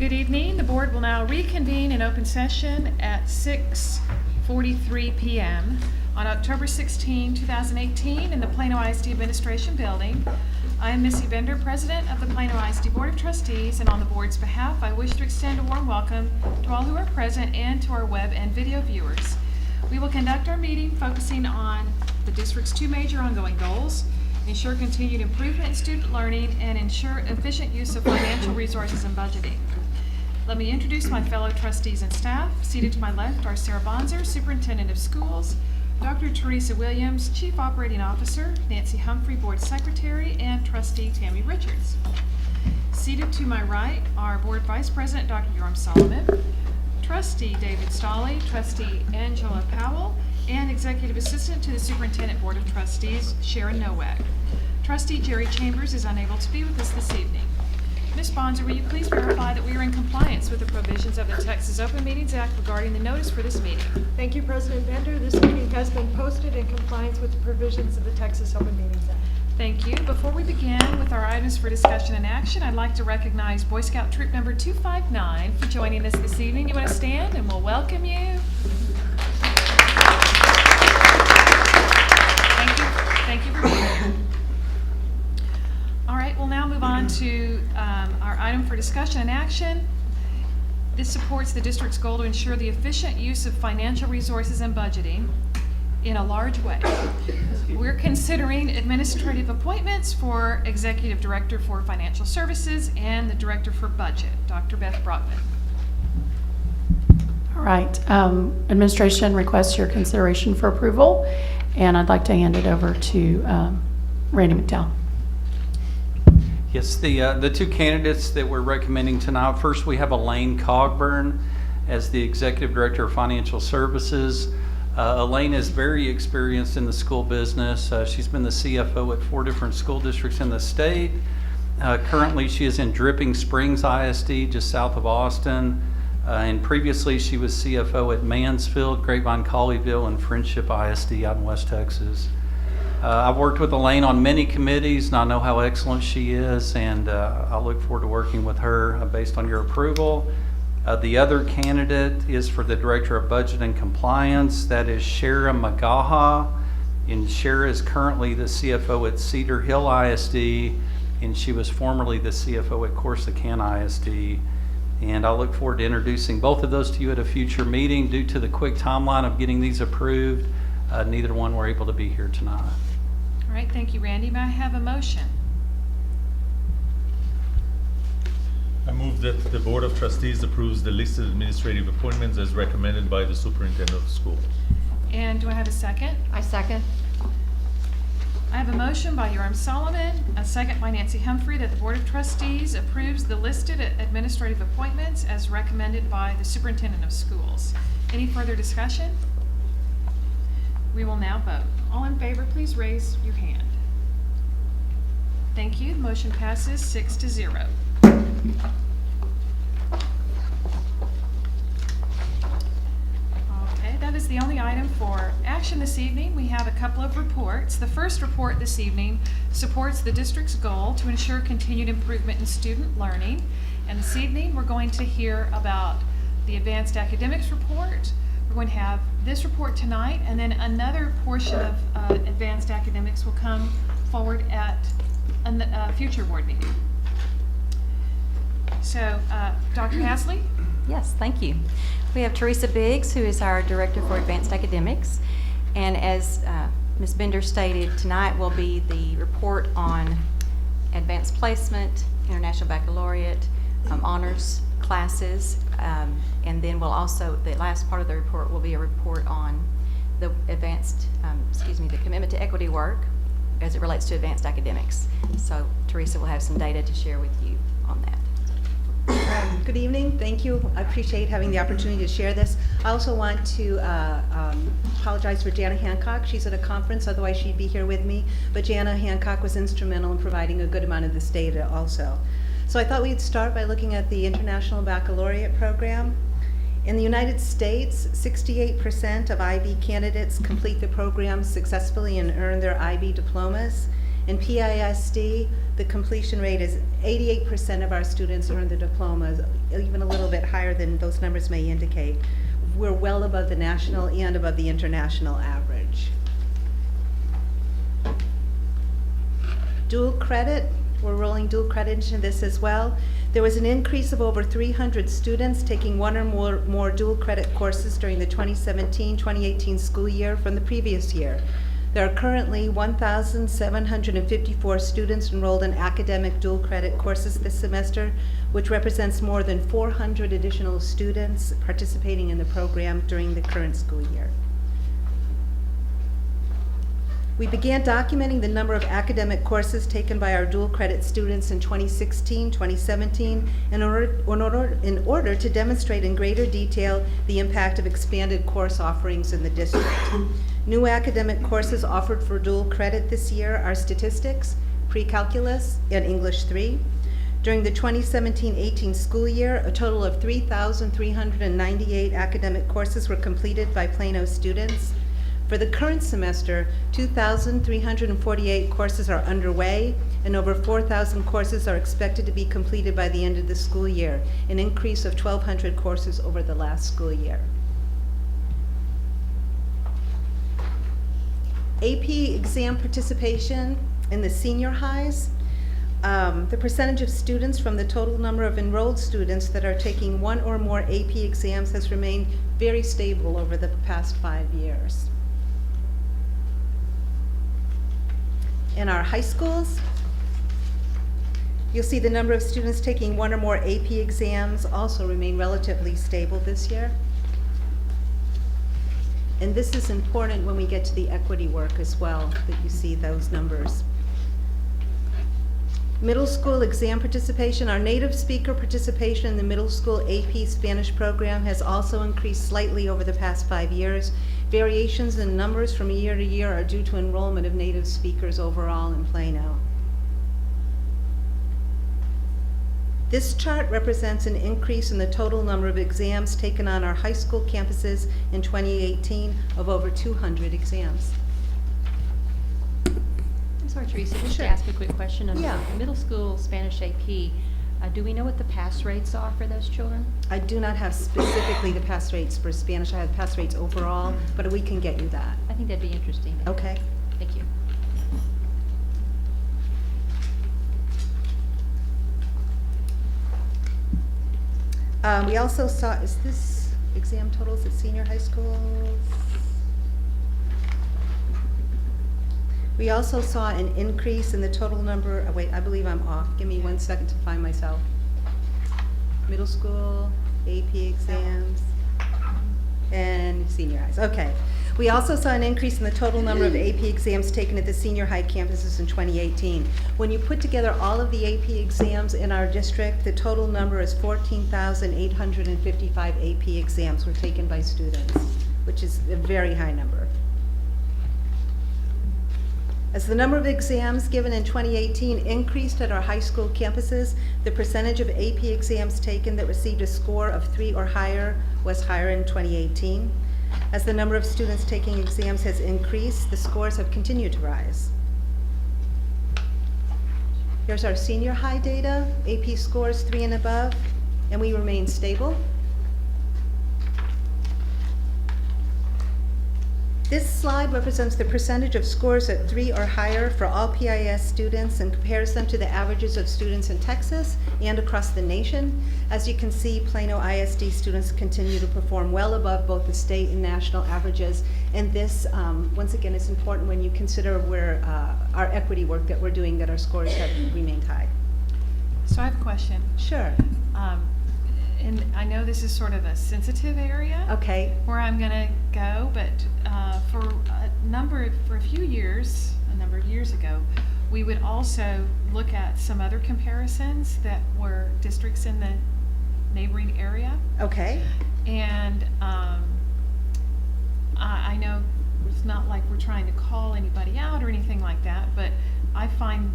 Good evening. The board will now reconvene in open session at 6:43 p.m. on October 16, 2018 in the Plano ISD Administration Building. I am Missy Bender, President of the Plano ISD Board of Trustees, and on the board's behalf, I wish to extend a warm welcome to all who are present and to our web and video viewers. We will conduct our meeting focusing on the district's two major ongoing goals: ensure continued improvement in student learning and ensure efficient use of financial resources and budgeting. Let me introduce my fellow trustees and staff. Seated to my left are Sarah Bonzer, Superintendent of Schools, Dr. Teresa Williams, Chief Operating Officer, Nancy Humphrey, Board Secretary, and Trustee Tammy Richards. Seated to my right are Board Vice President Dr. Yoram Solomon, Trustee David Stolley, Trustee Angela Powell, and Executive Assistant to the Superintendent Board of Trustees, Sharon Nowak. Trustee Jerry Chambers is unable to be with us this evening. Ms. Bonzer, will you please verify that we are in compliance with the provisions of the Texas Open Meetings Act regarding the notice for this meeting? Thank you, President Bender. This meeting has been posted in compliance with the provisions of the Texas Open Meetings Act. Thank you. Before we begin with our items for discussion and action, I'd like to recognize Boy Scout Troop number 259 for joining us this evening. You want to stand and we'll welcome you. Thank you for being here. All right, we'll now move on to our item for discussion and action. This supports the district's goal to ensure the efficient use of financial resources and budgeting in a large way. We're considering administrative appointments for Executive Director for Financial Services and the Director for Budget, Dr. Beth Brockman. All right, administration requests your consideration for approval, and I'd like to hand it over to Randy McDowell. Yes, the two candidates that we're recommending tonight, first we have Elaine Cogburn as the Executive Director of Financial Services. Elaine is very experienced in the school business. She's been the CFO at 4 different school districts in the state. Currently she is in Dripping Springs ISD just south of Austin. And previously she was CFO at Mansfield, Grapevine, Colleyville, and Friendship ISD out in West Texas. I've worked with Elaine on many committees, and I know how excellent she is, and I look forward to working with her based on your approval. The other candidate is for the Director of Budget and Compliance. That is Shara Magaha, and Shara is currently the CFO at Cedar Hill ISD, and she was formerly the CFO at Corsicana ISD. And I look forward to introducing both of those to you at a future meeting. Due to the quick timeline of getting these approved, neither one were able to be here tonight. All right, thank you, Randy. May I have a motion? I move that the Board of Trustees approves the listed administrative appointments as recommended by the Superintendent of Schools. And do I have a second? I second. I have a motion by Yoram Solomon, a second by Nancy Humphrey, that the Board of Trustees approves the listed administrative appointments as recommended by the Superintendent of Schools. Any further discussion? We will now vote. All in favor, please raise your hand. Thank you. The motion passes 6-0. Okay, that is the only item for action this evening. We have a couple of reports. The first report this evening supports the district's goal to ensure continued improvement in student learning. And this evening, we're going to hear about the advanced academics report. We're going to have this report tonight, and then another portion of advanced academics will come forward at a future board meeting. So, Dr. Hasley? Yes, thank you. We have Teresa Biggs, who is our Director for Advanced Academics. And as Ms. Bender stated, tonight will be the report on advanced placement, international baccalaureate, honors classes, and then we'll also, the last part of the report will be a report on the advanced, the commitment to equity work as it relates to advanced academics. So Teresa will have some data to share with you on that. Good evening. Thank you. I appreciate having the opportunity to share this. I also want to apologize for Jana Hancock. She's at a conference, otherwise she'd be here with me. But Jana Hancock was instrumental in providing a good amount of this data also. So I thought we'd start by looking at the International Baccalaureate Program. In the United States, 68% of IB candidates complete the program successfully and earn their IB diplomas. In PISD, the completion rate is 88% of our students earn the diplomas, even a little bit higher than those numbers may indicate. We're well above the national and above the international average. Dual credit, we're rolling dual credit into this as well. There was an increase of over 300 students taking one or more dual credit courses during the 2017-2018 school year from the previous year. There are currently 1,754 students enrolled in academic dual credit courses this semester, which represents more than 400 additional students participating in the program during the current school year. We began documenting the number of academic courses taken by our dual credit students in 2016, 2017, in order to demonstrate in greater detail the impact of expanded course offerings in the district. New academic courses offered for dual credit this year are statistics, pre-calculus, and English 3. During the 2017-18 school year, a total of 3,398 academic courses were completed by Plano students. For the current semester, 2,348 courses are underway, and over 4,000 courses are expected to be completed by the end of the school year, an increase of 1,200 courses over the last school year. AP exam participation in the senior highs. The percentage of students from the total number of enrolled students that are taking one or more AP exams has remained very stable over the past 5 years. In our high schools, you'll see the number of students taking one or more AP exams also remain relatively stable this year. And this is important when we get to the equity work as well, that you see those numbers. Middle school exam participation, our native speaker participation in the middle school AP Spanish program has also increased slightly over the past 5 years. Variations in numbers from year to year are due to enrollment of native speakers overall in Plano. This chart represents an increase in the total number of exams taken on our high school campuses in 2018 of over 200 exams. I'm sorry, Teresa, just Sure. to ask a quick question. On Yeah. the middle school Spanish AP, do we know what the pass rates are for those children? I do not have specifically the pass rates for Spanish. I have pass rates overall, but we can get you that. I think that'd be interesting. Okay. Thank you. We also saw, is this exam totals at senior high schools? We also saw an increase in the total number, oh wait, I believe I'm off. Give me 1 second to find myself. Middle school, AP exams, and senior highs. Okay. We also saw an increase in the total number of AP exams taken at the senior high campuses in 2018. When you put together all of the AP exams in our district, the total number is 14,855 AP exams were taken by students, which is a very high number. As the number of exams given in 2018 increased at our high school campuses, the percentage of AP exams taken that received a score of 3 or higher was higher in 2018. As the number of students taking exams has increased, the scores have continued to rise. Here's our senior high data, AP scores 3 and above, and we remain stable. This slide represents the percentage of scores at 3 or higher for all PIS students and compares them to the averages of students in Texas and across the nation. As you can see, Plano ISD students continue to perform well above both the state and national averages. And this, once again, is important when you consider where our equity work that we're doing, that our scores have remained high. So I have a question. Sure. And I know this is sort of a sensitive area. Okay. Where I'm gonna go, but for a number of years ago, we would also look at some other comparisons that were districts in the neighboring area. Okay. And I know it's not like we're trying to call anybody out or anything like that, but I find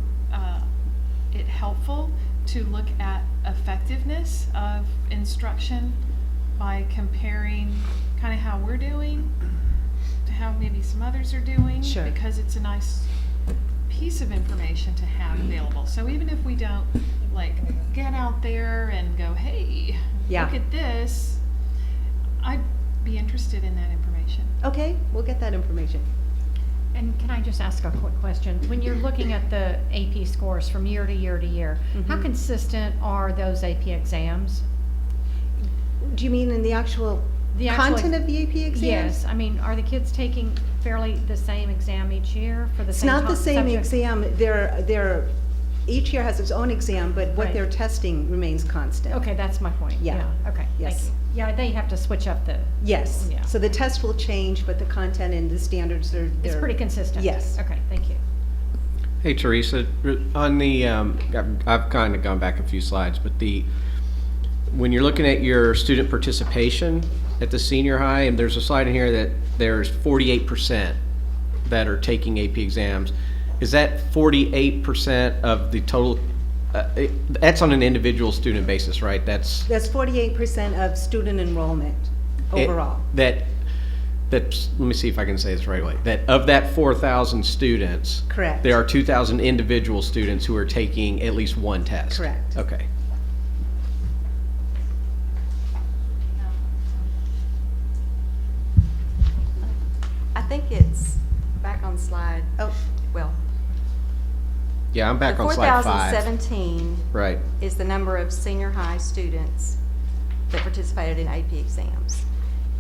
it helpful to look at effectiveness of instruction by comparing kind of how we're doing to how maybe some others are doing. Sure. Because it's a nice piece of information to have available. So even if we don't like get out there and go, hey, Yeah. look at this, I'd be interested in that information. Okay, we'll get that information. And can I just ask a quick question? When you're looking at the AP scores from year to year to year, how Mhm. consistent are those AP exams? Do you mean in the actual The actual content of the AP exams? Yes, I mean, are the kids taking fairly the same exam each year for the It's same not the same subject? exam. Each year has its own exam, but what Right. they're testing remains constant. Okay, that's my point. Yeah. Okay, thank Yes. you. Yeah, they have to switch up the, Yes. Yeah. So the test will change, but the content and the standards are. it's they're- pretty consistent? Yes. Okay, thank you. Hey Teresa, on the, I've kind of gone back a few slides, but when you're looking at your student participation at the senior high, and there's a slide in here that there's 48% that are taking AP exams. Is that 48% of the total, that's on an individual student basis, right? That's. That's 48% of student enrollment overall. That's, let me see if I can say this the right way. That of that 4,000 students. Correct. There are 2,000 individual students who are taking at least one test. Correct. Okay. I think it's back on slide, Oh, well, Yeah, I'm back the on slide 5. 4,017 Right. is the number of senior high students that participated in AP exams.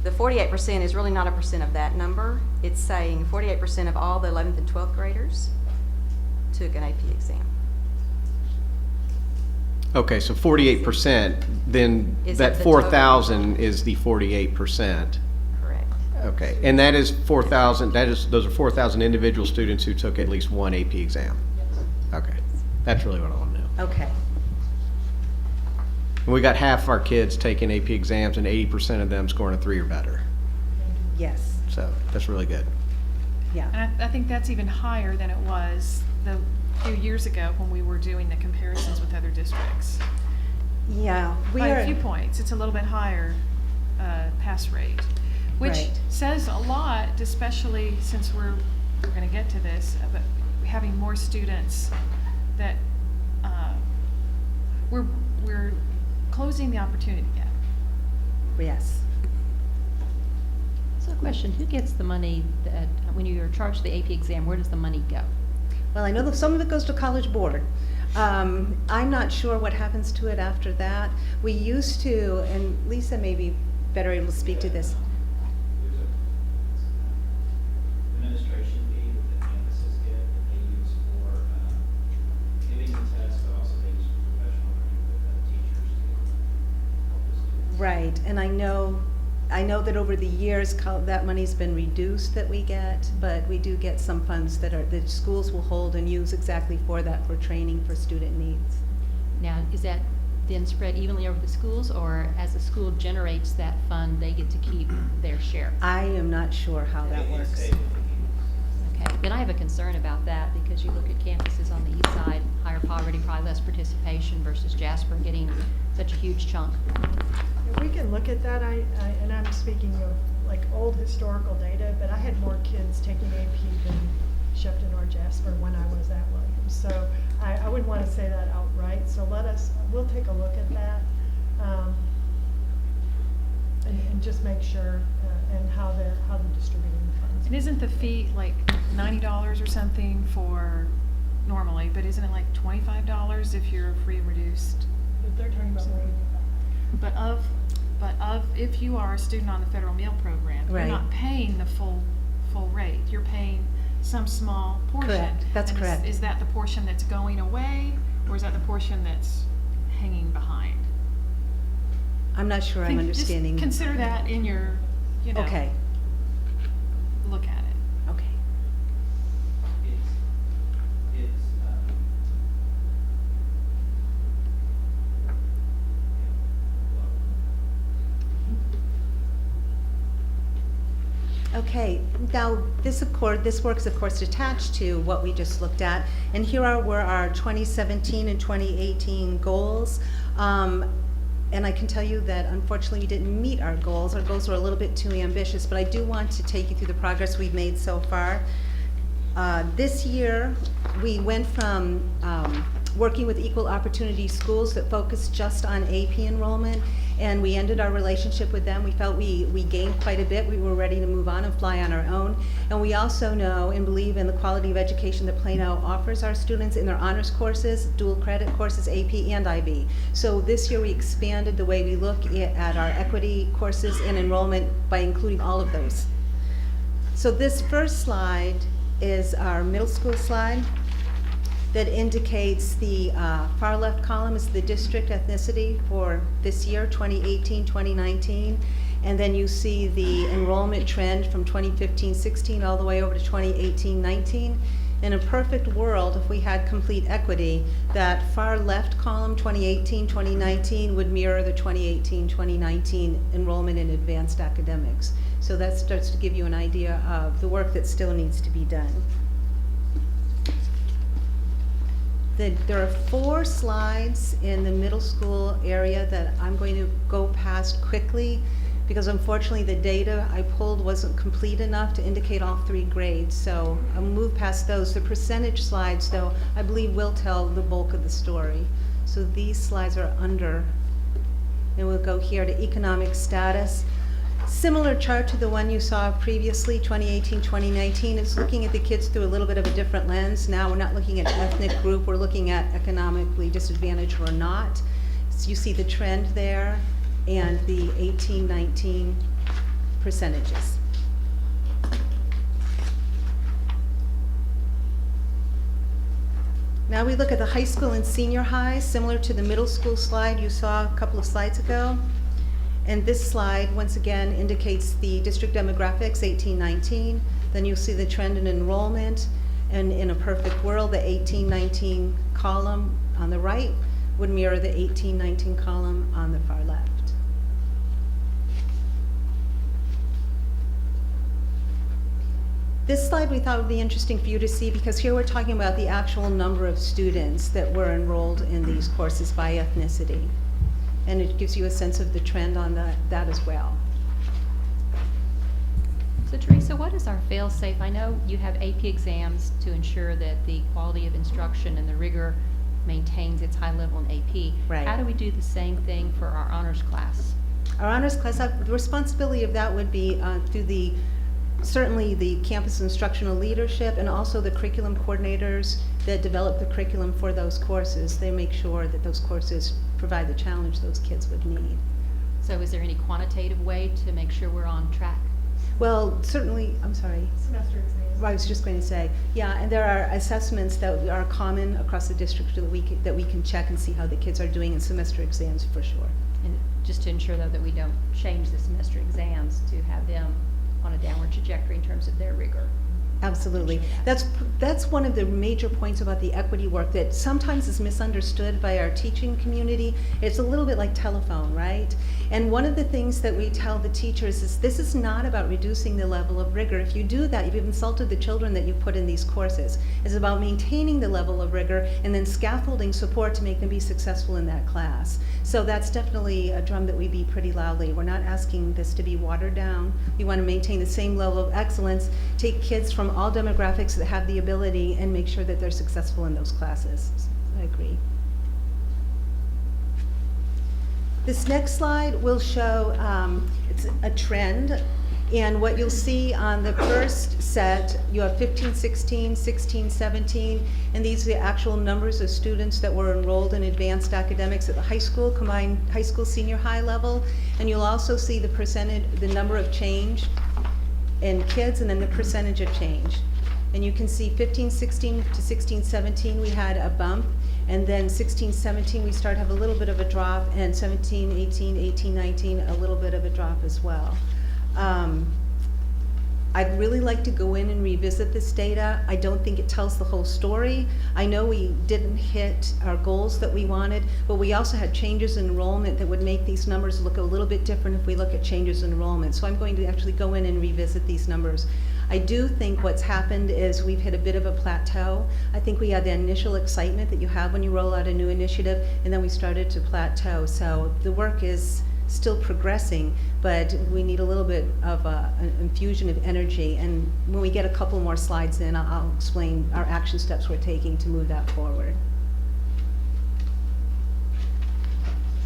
The 48% is really not a percent of that number. It's saying 48% of all the 11th and 12th graders took an AP exam. Okay, so 48%, then Is that it the total? 4,000 is the 48%. Correct. Okay, and that is 4,000, those are 4,000 individual students who took at least one AP exam? Okay, that's really what I want to know. okay. And we got half of our kids taking AP exams and 80% of them scoring a 3 or better. Yes, So that's really good. yeah. And I think that's even higher than it was the few years ago when we were doing the comparisons with other districts. Yeah, we By are. a few points, it's a little bit higher pass rate, which Right. says a lot, especially since we're going to get to this, but having more students that we're closing the opportunity gap. Yes. So question, who gets the money that, when you are charged the AP exam, where does the money go? Well, I know that some of it goes to College Board. I'm not sure what happens to it after that. We used to, and Lisa may be better able to speak to this. There's a administration fee that the campuses get that they use for giving the test, but also they use for professional learning with teachers to help the students. Right, and I know that over the years, that money's been reduced that we get, but we do get some funds that schools will hold and use exactly for that, for training for student needs. Now, is that then spread evenly over the schools, or as the school generates that fund, they get to keep their share? I am not sure how that It's works. state. Okay, then I have a concern about that, because you look at campuses on the east side, higher poverty, probably less participation versus Jasper getting such a huge chunk. If we can look at that, and I'm speaking of like old historical data, but I had more kids taking AP than Shepton or Jasper when I was at Williams. So I wouldn't want to say that outright, so we'll take a look at that. And just make sure, and how they're distributing the funds. And isn't the fee like $90 or something for normally, but isn't it like $25 if you're free and reduced? But they're talking about more. But if you are a student on the federal meal program, you're Right. not paying the full rate. You're paying some small portion. Correct. That's And correct. Is that the portion that's going away, or is that the portion that's hanging behind? I'm not sure I'm understanding. Just consider that in your, Okay, look at it. okay. It's Okay, now this works of course attached to what we just looked at, and here were our 2017 and 2018 goals. And I can tell you that unfortunately we didn't meet our goals. Our goals were a little bit too ambitious, but I do want to take you through the progress we've made so far. This year, we went from working with equal opportunity schools that focused just on AP enrollment, and we ended our relationship with them. We felt we gained quite a bit. We were ready to move on and fly on our own. And we also know and believe in the quality of education that Plano offers our students in their honors courses, dual credit courses, AP and IB. So this year we expanded the way we look at our equity courses and enrollment by including all of those. So this first slide is our middle school slide that indicates the far left column is the district ethnicity for this year, 2018-2019. And then you see the enrollment trend from 2015-16 all the way over to 2018-19. In a perfect world, if we had complete equity, that far left column, 2018-2019, would mirror the 2018-2019 enrollment in advanced academics. So that starts to give you an idea of the work that still needs to be done. There are 4 slides in the middle school area that I'm going to go past quickly because unfortunately the data I pulled wasn't complete enough to indicate all 3 grades. So I'll move past those. The percentage slides, though, I believe will tell the bulk of the story. So these slides are under, and we'll go here to economic status. Similar chart to the one you saw previously, 2018-2019. It's looking at the kids through a little bit of a different lens. Now we're not looking at ethnic group, we're looking at economically disadvantaged or not. So you see the trend there and the 18-19 percentages. Now we look at the high school and senior high, similar to the middle school slide you saw a couple of slides ago. And this slide, once again, indicates the district demographics, 18-19. Then you'll see the trend in enrollment. And in a perfect world, the 18-19 column on the right would mirror the 18-19 column on the far left. This slide we thought would be interesting for you to see because here we're talking about the actual number of students that were enrolled in these courses by ethnicity. And it gives you a sense of the trend on that as well. So Teresa, what is our fail-safe? I know you have AP exams to ensure that the quality of instruction and the rigor maintains its high level in AP. Right. How do we do the same thing for our honors class? Our honors class, the responsibility of that would be through certainly the campus instructional leadership and also the curriculum coordinators that develop the curriculum for those courses. They make sure that those courses provide the challenge those kids would need. So is there any quantitative way to make sure we're on track? Well, certainly, I'm sorry. Semester exams. I was just going to say, yeah, and there are assessments that are common across the district that we can check and see how the kids are doing in semester exams for sure. And just to ensure though that we don't change the semester exams to have them on a downward trajectory in terms of their rigor. Absolutely. That's one of the major points about the equity work that sometimes is misunderstood by our teaching community. It's a little bit like telephone, right? And one of the things that we tell the teachers is this is not about reducing the level of rigor. If you do that, you've insulted the children that you put in these courses. It's about maintaining the level of rigor and then scaffolding support to make them be successful in that class. So that's definitely a drum that we beat pretty loudly. We're not asking this to be watered down. We want to maintain the same level of excellence, take kids from all demographics that have the ability and make sure that they're successful in those classes. I agree. This next slide will show it's a trend, and what you'll see on the first set, you have 15, 16, 16, 17, and these are the actual numbers of students that were enrolled in advanced academics at the high school, combined high school, senior high level, and you'll also see the percentage, the number of change in kids and then the percentage of change. And you can see 15, 16 to 16, 17, we had a bump. And then 16, 17, we start to have a little bit of a drop. And 17, 18, 18, 19, a little bit of a drop as well. I'd really like to go in and revisit this data. I don't think it tells the whole story. I know we didn't hit our goals that we wanted, but we also had changes in enrollment that would make these numbers look a little bit different if we look at changes in enrollment. So I'm going to actually go in and revisit these numbers. I do think what's happened is we've hit a bit of a plateau. I think we had the initial excitement that you have when you roll out a new initiative, and then we started to plateau. So the work is still progressing, but we need a little bit of an infusion of energy. And when we get a couple more slides in, I'll explain our action steps we're taking to move that forward.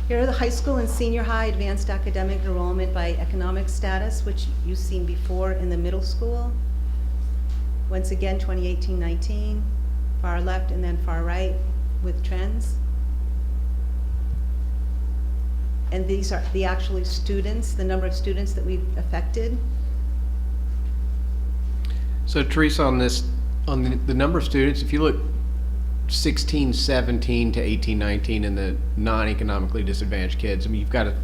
Here are the high school and senior high advanced academic enrollment by economic status, which you've seen before in the middle school. Once again, 2018-19, far left and then far right with trends. And these are the actual students, the number of students that we've affected. So Teresa, on the number of students, if you look 16, 17 to 18, 19 in the non-economically disadvantaged kids, I mean, you've got a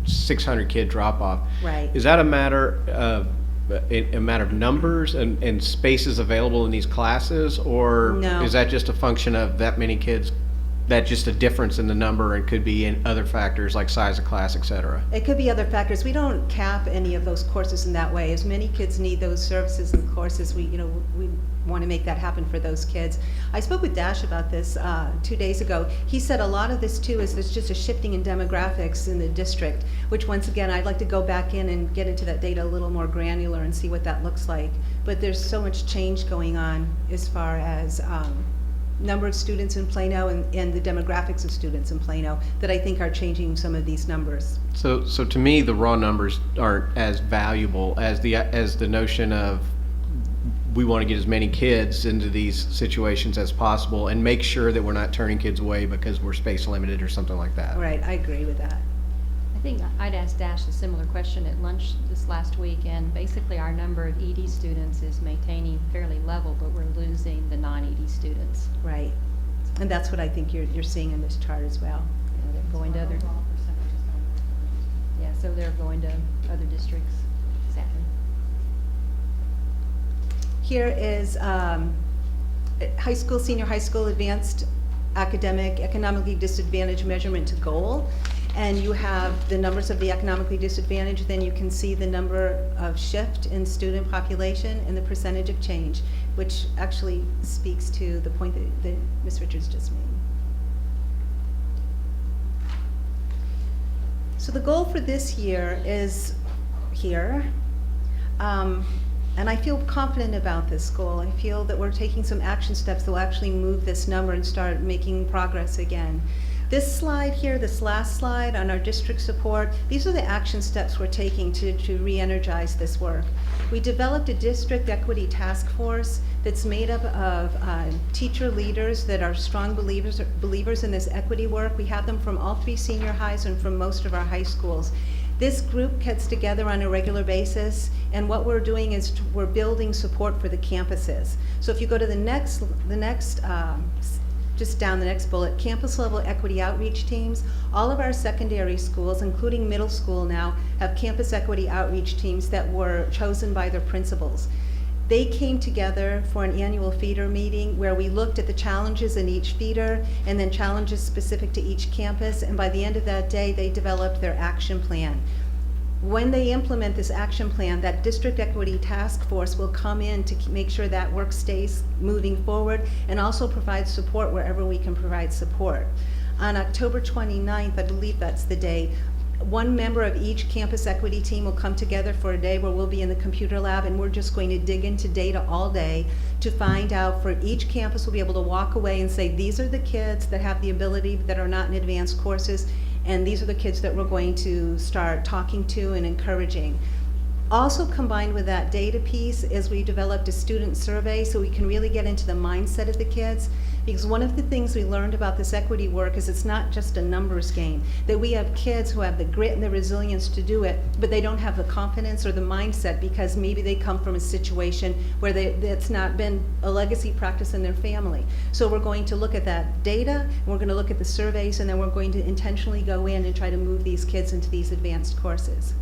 600 kid drop off. Right. Is that a matter of numbers and spaces available in these classes, or No. is that just a function of that many kids? That just a difference in the number, and could be in other factors like size of class, et cetera? It could be other factors. We don't cap any of those courses in that way. As many kids need those services and courses, we want to make that happen for those kids. I spoke with Dash about this 2 days ago. He said a lot of this too is there's just a shifting in demographics in the district, which once again, I'd like to go back in and get into that data a little more granular and see what that looks like. But there's so much change going on as far as number of students in Plano and the demographics of students in Plano that I think are changing some of these numbers. So to me, the raw numbers aren't as valuable as the notion of we want to get as many kids into these situations as possible and make sure that we're not turning kids away because we're space limited or something like that. Right, I agree with that. I think I'd asked Dash a similar question at lunch this last week, and basically our number of ED students is maintaining fairly level, but we're losing the non-ED students. Right. And that's what I think you're seeing in this chart as well. You know, they're going to other, yeah, so they're going to other districts, sadly. Here is high school, senior high school, advanced academic, economically disadvantaged measurement to goal. And you have the numbers of the economically disadvantaged, then you can see the number of shift in student population and the percentage of change, which actually speaks to the point that Ms. Richards just made. So the goal for this year is here. And I feel confident about this goal. I feel that we're taking some action steps that will actually move this number and start making progress again. This slide here, this last slide on our district support, these are the action steps we're taking to re-energize this work. We developed a district equity task force that's made up of teacher leaders that are strong believers in this equity work. We have them from all 3 senior highs and from most of our high schools. This group gets together on a regular basis, and what we're doing is we're building support for the campuses. So if you go to the next just down the next bullet, campus level equity outreach teams. All of our secondary schools, including middle school now, have campus equity outreach teams that were chosen by their principals. They came together for an annual feeder meeting where we looked at the challenges in each feeder and then challenges specific to each campus, and by the end of that day, they developed their action plan. When they implement this action plan, that district equity task force will come in to make sure that work stays moving forward and also provide support wherever we can provide support. On October 29th, I believe that's the day, one member of each campus equity team will come together for a day where we'll be in the computer lab, and we're just going to dig into data all day to find out for each campus. We'll be able to walk away and say, these are the kids that have the ability that are not in advanced courses, and these are the kids that we're going to start talking to and encouraging. Also combined with that data piece is we developed a student survey so we can really get into the mindset of the kids. Because one of the things we learned about this equity work is it's not just a numbers game, that we have kids who have the grit and the resilience to do it, but they don't have the confidence or the mindset because maybe they come from a situation where it's not been a legacy practice in their family. So we're going to look at that data, we're going to look at the surveys, and then we're going to intentionally go in and try to move these kids into these advanced courses.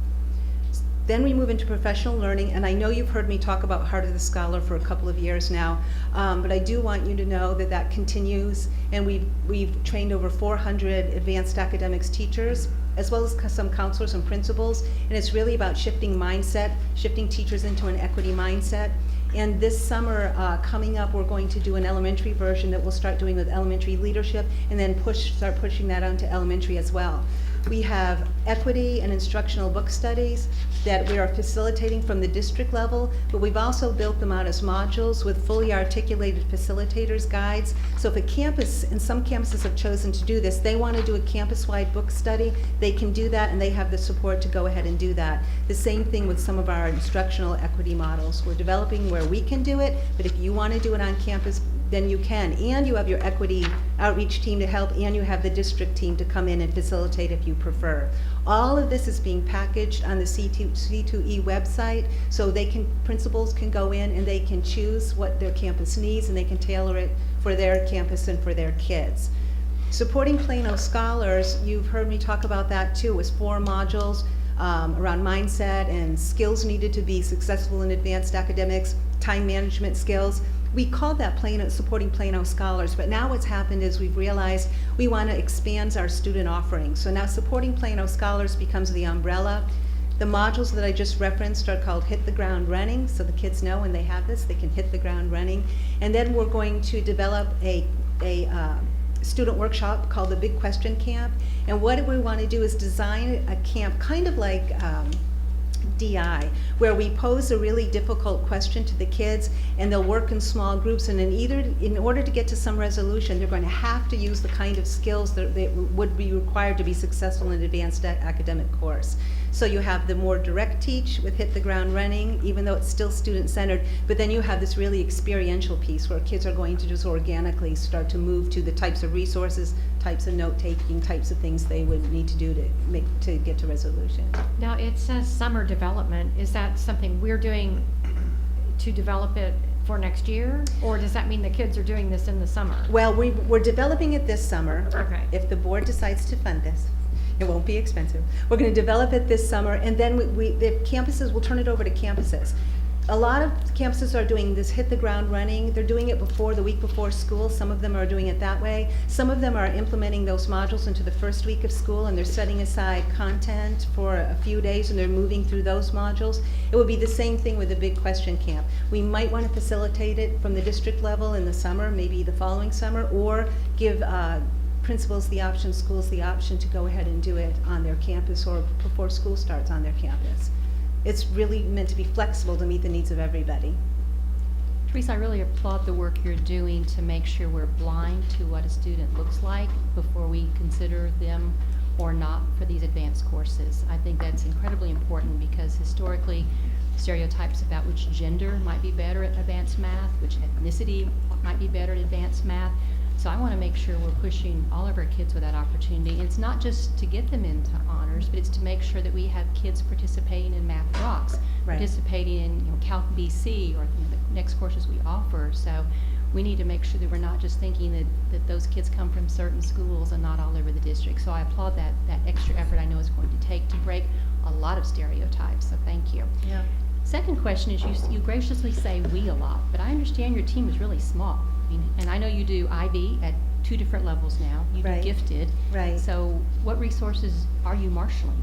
Then we move into professional learning, and I know you've heard me talk about Heart of the Scholar for a couple of years now, but I do want you to know that that continues, and we've trained over 400 advanced academics teachers, as well as some counselors and principals, and it's really about shifting mindset, shifting teachers into an equity mindset. And this summer, coming up, we're going to do an elementary version that we'll start doing with elementary leadership, and then start pushing that onto elementary as well. We have equity and instructional book studies that we are facilitating from the district level, but we've also built them out as modules with fully articulated facilitators guides. So if a campus, and some campuses have chosen to do this, they want to do a campus-wide book study, they can do that, and they have the support to go ahead and do that. The same thing with some of our instructional equity models. We're developing where we can do it, but if you want to do it on campus, then you can. And you have your equity outreach team to help, and you have the district team to come in and facilitate if you prefer. All of this is being packaged on the C2E website, so principals can go in and they can choose what their campus needs, and they can tailor it for their campus and for their kids. Supporting Plano Scholars, you've heard me talk about that too, was 4 modules around mindset and skills needed to be successful in advanced academics, time management skills. We called that Supporting Plano Scholars, but now what's happened is we've realized we want to expand our student offerings. So now Supporting Plano Scholars becomes the umbrella. The modules that I just referenced are called Hit the Ground Running, so the kids know when they have this, they can hit the ground running. And then we're going to develop a student workshop called the Big Question Camp. And what we want to do is design a camp kind of like DI, where we pose a really difficult question to the kids, and they'll work in small groups, and in order to get to some resolution, they're going to have to use the kind of skills that would be required to be successful in an advanced academic course. So you have the more direct teach with Hit the Ground Running, even though it's still student-centered, but then you have this really experiential piece where kids are going to just organically start to move to the types of resources, types of note-taking, types of things they would need to do to get to resolution. Now, it says summer development. Is that something we're doing to develop it for next year? Or does that mean the kids are doing this in the summer? Well, we're developing it this summer. Okay. If the board decides to fund this. It won't be expensive. We're going to develop it this summer, and then the campuses, will turn it over to campuses. A lot of campuses are doing this Hit the Ground Running. They're doing it the week before school. Some of them are doing it that way. Some of them are implementing those modules into the first week of school, and they're setting aside content for a few days, and they're moving through those modules. It would be the same thing with the Big Question Camp. We might want to facilitate it from the district level in the summer, maybe the following summer, or give principals the option, schools the option to go ahead and do it on their campus or before school starts on their campus. It's really meant to be flexible to meet the needs of everybody. Teresa, I really applaud the work you're doing to make sure we're blind to what a student looks like before we consider them or not for these advanced courses. I think that's incredibly important because historically, stereotypes about which gender might be better at advanced math, which ethnicity might be better at advanced math. So I want to make sure we're pushing all of our kids with that opportunity. And it's not just to get them into honors, but it's to make sure that we have kids participating in Math Rocks, Right. participating in Calc BC or the next courses we offer. So we need to make sure that we're not just thinking that those kids come from certain schools and not all over the district. So I applaud that extra effort I know it's going to take to break a lot of stereotypes. So thank you. Yeah. Second question is you graciously say we a lot, but I understand your team is really small. And I know you do IB at 2 different levels now. You do Right. gifted. Right. So what resources are you marshaling?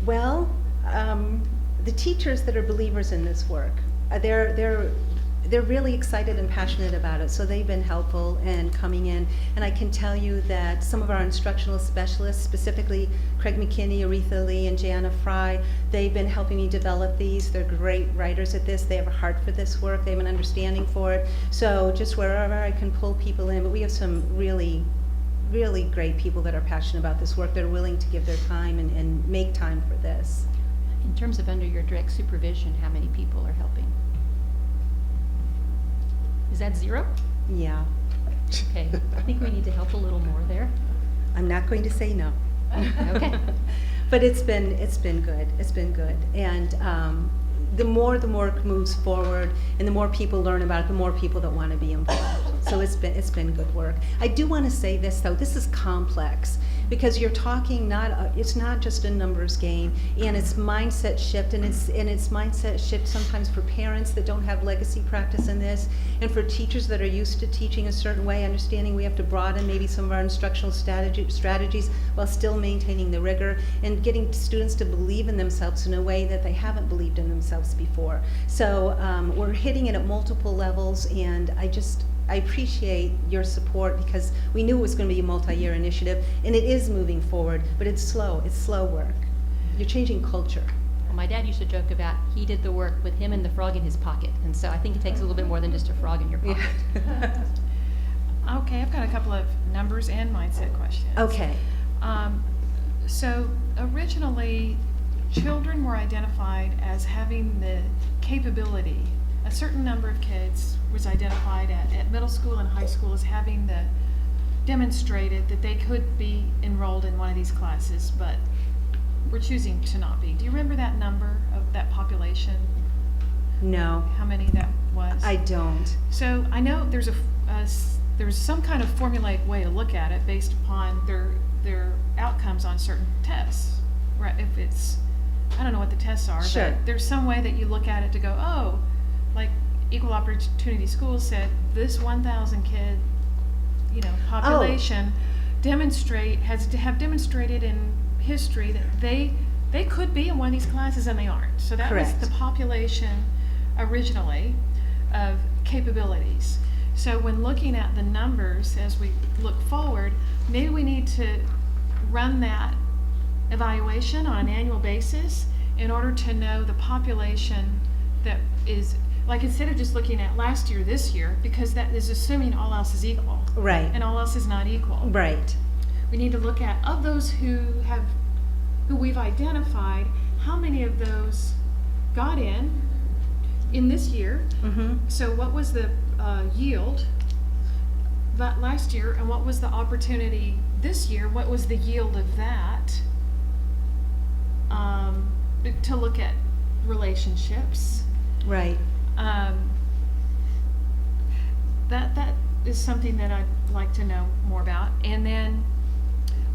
Well, the teachers that are believers in this work, they're really excited and passionate about it, so they've been helpful in coming in. And I can tell you that some of our instructional specialists, specifically Craig McKinney, Aretha Lee, and Jana Fry, they've been helping me develop these. They're great writers at this. They have a heart for this work. They have an understanding for it. So just wherever I can pull people in, but we have some really, really great people that are passionate about this work. They're willing to give their time and make time for this. In terms of under your direct supervision, how many people are helping? Is that 0? Yeah. Okay. I think we need to help a little more there. I'm not going to say no. Okay. But it's been good. It's been good. And the more the work moves forward and the more people learn about it, the more people that want to be involved. So it's been good work. I do want to say this though, this is complex because you're talking it's not just a numbers game, and it's mindset shift, and it's mindset shift sometimes for parents that don't have legacy practice in this, and for teachers that are used to teaching a certain way, understanding we have to broaden maybe some of our instructional strategies while still maintaining the rigor and getting students to believe in themselves in a way that they haven't believed in themselves before. So we're hitting it at multiple levels, and I appreciate your support because we knew it was going to be a multi-year initiative, and it is moving forward, but it's slow work. You're changing culture. Well, my dad used to joke about he did the work with him and the frog in his pocket, and so I think it takes a little bit more than just a frog in your pocket. Okay, I've got a couple of numbers and mindset questions. Okay, So originally, children were identified as having the capability. A certain number of kids was identified at middle school and high school as having demonstrated that they could be enrolled in one of these classes, but we're choosing to not be. Do you remember that number of that population? no, How many that was? I don't. So I know there's there's some kind of formulaic way to look at it based upon their outcomes on certain tests, right? If it's, I don't know what the tests are, Sure. but there's some way that you look at it to go, oh, like Equal Opportunity Schools said, this 1,000 kid, population have demonstrated in history that they could be in one of these classes and they aren't. So that Correct. was the population originally of capabilities. So when looking at the numbers as we look forward, maybe we need to run that evaluation on an annual basis in order to know the population that is, like, instead of just looking at last year, this year, because that is assuming all else is equal. Right. And all else is not equal. Right. We need to look at, of those who we've identified, how many of those got in this year. Mm-hmm. So what was the yield that last year, and what was the opportunity this year? What was the yield of that? To look at relationships. Right. That is something that I'd like to know more about. And then,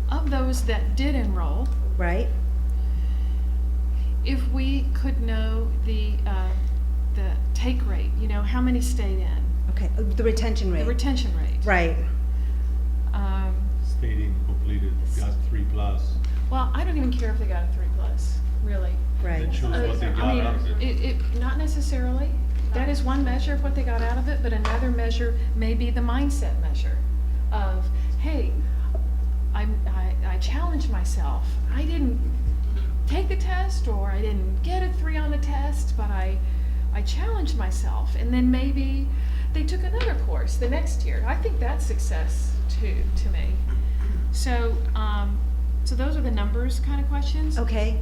of those that did enroll, Right. if we could know the take rate, how many stayed in, Okay. The retention rate. the retention rate. Right. Stating completed, got 3+. Well, I don't even care if they got a 3+, really. Right. They choose what they got out of it. Not necessarily. That is one measure of what they got out of it, but another measure may be the mindset measure of, hey, I challenged myself. I didn't take the test, or I didn't get a 3 on the test, but I challenged myself. And then maybe they took another course the next year. I think that's success too, to me. So, so those are the numbers kind of questions. Okay.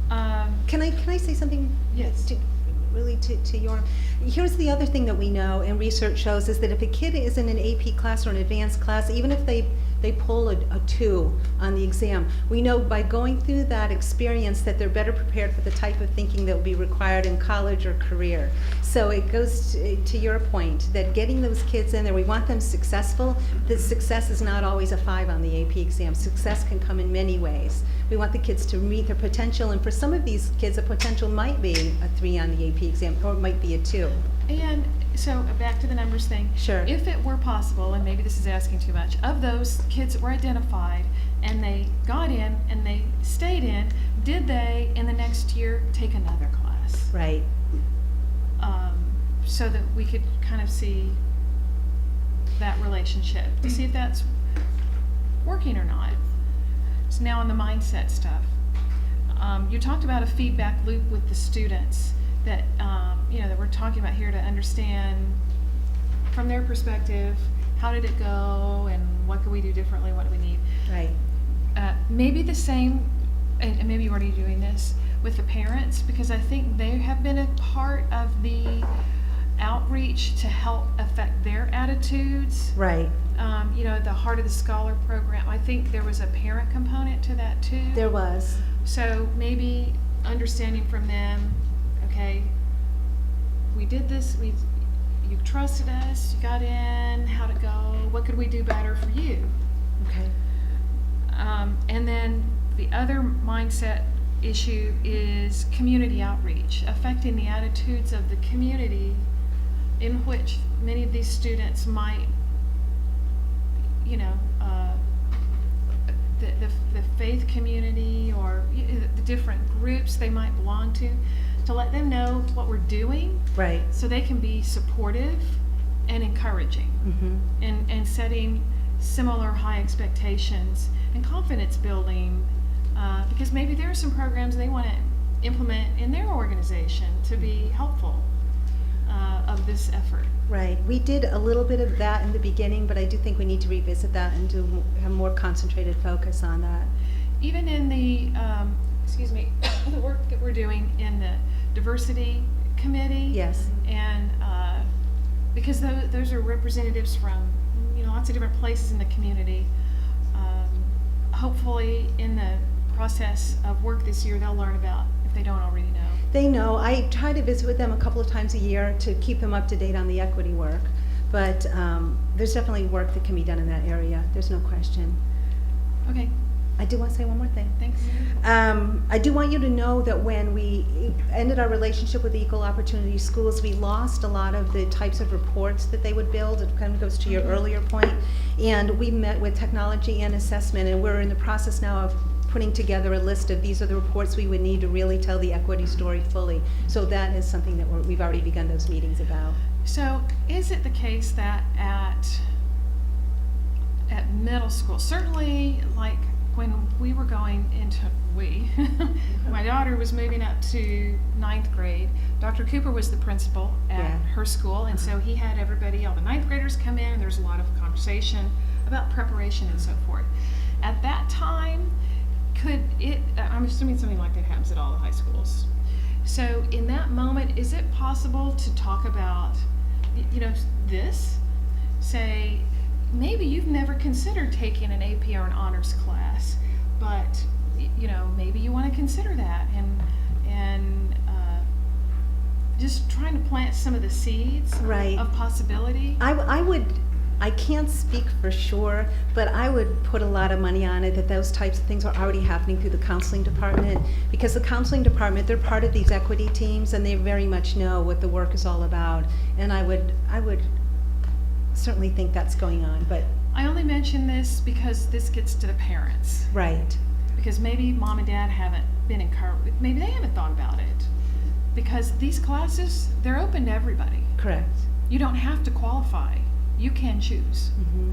Can I say something? Yes. To your, here's the other thing that we know and research shows is that if a kid is in an AP class or an advanced class, even if they pull a 2 on the exam, we know by going through that experience that they're better prepared for the type of thinking that will be required in college or career. So it goes to your point that getting those kids in there, we want them successful. The success is not always a 5 on the AP exam. Success can come in many ways. We want the kids to meet their potential, and for some of these kids, the potential might be a 3 on the AP exam, or it might be a 2. And so back to the numbers thing. Sure. If it were possible, and maybe this is asking too much, of those kids that were identified and they got in and they stayed in, did they in the next year take another class? Right. So that we could kind of see that relationship to see if that's working or not. So now on the mindset stuff, you talked about a feedback loop with the students that that we're talking about here to understand from their perspective, how did it go and what can we do differently, what do we need. Right. Maybe the same, and maybe you're already doing this with the parents, because I think they have been a part of the outreach to help affect their attitudes. Right. The Heart of the Scholar program, I think there was a parent component to that too. There was. So maybe understanding from them, okay, we did this, you trusted us, you got in, how'd it go, what could we do better for you? Okay. And then the other mindset issue is community outreach, affecting the attitudes of the community in which many of these students might, the faith community or the different groups they might belong to let them know what we're doing, Right. so they can be supportive and encouraging, and setting similar high expectations and confidence building, because maybe there are some programs they want to implement in their organization to be helpful of this effort. Right. We did a little bit of that in the beginning, but I do think we need to revisit that and do have more concentrated focus on that. Even in the, the work that we're doing in the diversity committee. Yes. And because those are representatives from lots of different places in the community. Hopefully, in the process of work this year, they'll learn about if they don't already know. They know. I try to visit with them a couple of times a year to keep them up to date on the equity work. But there's definitely work that can be done in that area. There's no question. Okay. I do want to say one more thing. Thanks. I do want you to know that when we ended our relationship with Equal Opportunity Schools, we lost a lot of the types of reports that they would build. It kind of goes to your earlier point. And we met with technology and assessment, and we're in the process now of putting together a list of these are the reports we would need to really tell the equity story fully. So that is something that we've already begun those meetings about. So is it the case that at middle school, certainly like when we were going into, my daughter was moving up to 9th grade, Dr. Cooper was the principal at her school, and so he had everybody, all the 9th graders come in, and there's a lot of conversation about preparation and so forth. At that time, I'm assuming something like that happens at all the high schools. So in that moment, is it possible to talk about, this? Say, maybe you've never considered taking an AP or an honors class, but maybe you want to consider that, and just trying to plant some of the seeds of possibility. I can't speak for sure, but I would put a lot of money on it that those types of things are already happening through the counseling department, because the counseling department, they're part of these equity teams and they very much know what the work is all about. And I would certainly think that's going on, but. I only mention this because this gets to the parents. Right. Because maybe mom and dad haven't been encouraged, maybe they haven't thought about it. Because these classes, they're open to everybody. Correct. You don't have to qualify. You can choose. Mm-hmm.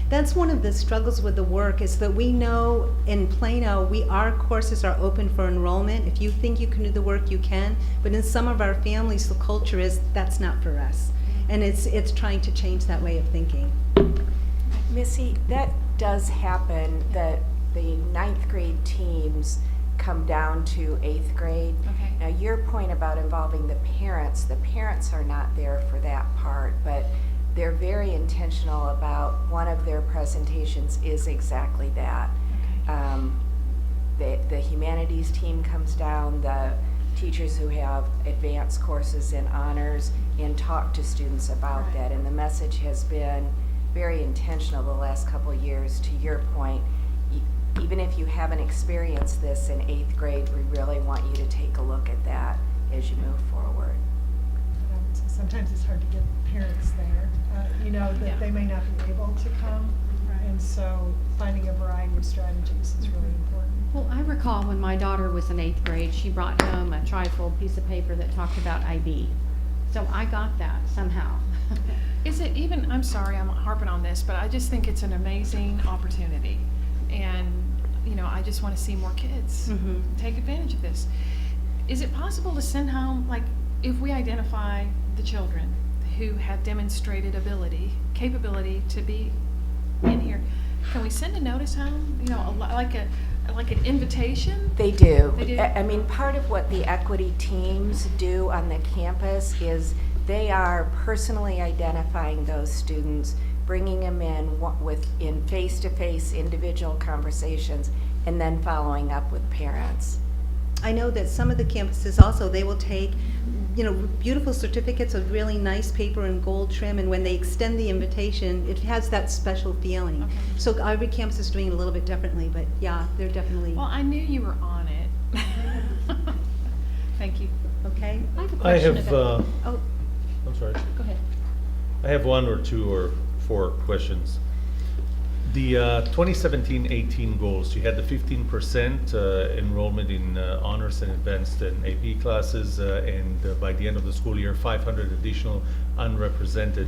That's one of the struggles with the work, is that we know in Plano, our courses are open for enrollment. If you think you can do the work, you can. But in some of our families, the culture is that's not for us. And it's trying to change that way of thinking. Missy, that does happen, that the 9th grade teams come down to 8th grade. Okay. Now, your point about involving the parents are not there for that part, but they're very intentional about one of their presentations is exactly that. Okay. The humanities team comes down, the teachers who have advanced courses in honors, and talk to students about that. And the message has been very intentional the last couple of years. To your point, even if you haven't experienced this in 8th grade, we really want you to take a look at that as you move forward. Sometimes it's hard to get parents there, that they may not be able to come, and so finding a variety of strategies is really important. Well, I recall when my daughter was in 8th grade, she brought home a trifold piece of paper that talked about IB. So I got that somehow. Is it even, I'm sorry, I'm harping on this, but I just think it's an amazing opportunity. And, I just want to see more kids take advantage of this. Is it possible to send home, like, if we identify the children who have demonstrated capability to be in here, can we send a notice home? Like an invitation? They do. They do? I mean, part of what the equity teams do on the campus is they are personally identifying those students, bringing them in face-to-face individual conversations, and then following up with parents. I know that some of the campuses also, they will take, beautiful certificates of really nice paper and gold trim, and when they extend the invitation, it has that special feeling. Okay. So every campus is doing it a little bit differently, but yeah, they're definitely. Well, I knew you were on it. Thank you. Okay. I have a I question have, about. I'm sorry. Go ahead. I have 1 or 2 or 4 questions. The 2017-18 goals, you had the 15% enrollment in honors and advanced and AP classes, and by the end of the school year, 500 additional underrepresented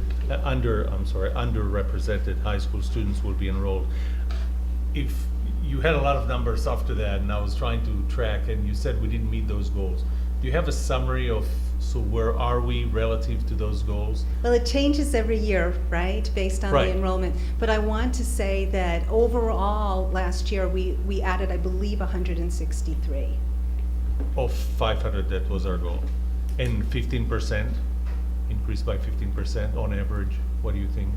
high school students will be enrolled. If you had a lot of numbers after that, and I was trying to track, and you said we didn't meet those goals. Do you have a summary of, so where are we relative to those goals? Well, it changes every year, right, based on Right. the enrollment. But I want to say that overall, last year, we added, I believe, 163. Of 500, that was our goal. And 15%, increased by 15% on average. What do you think?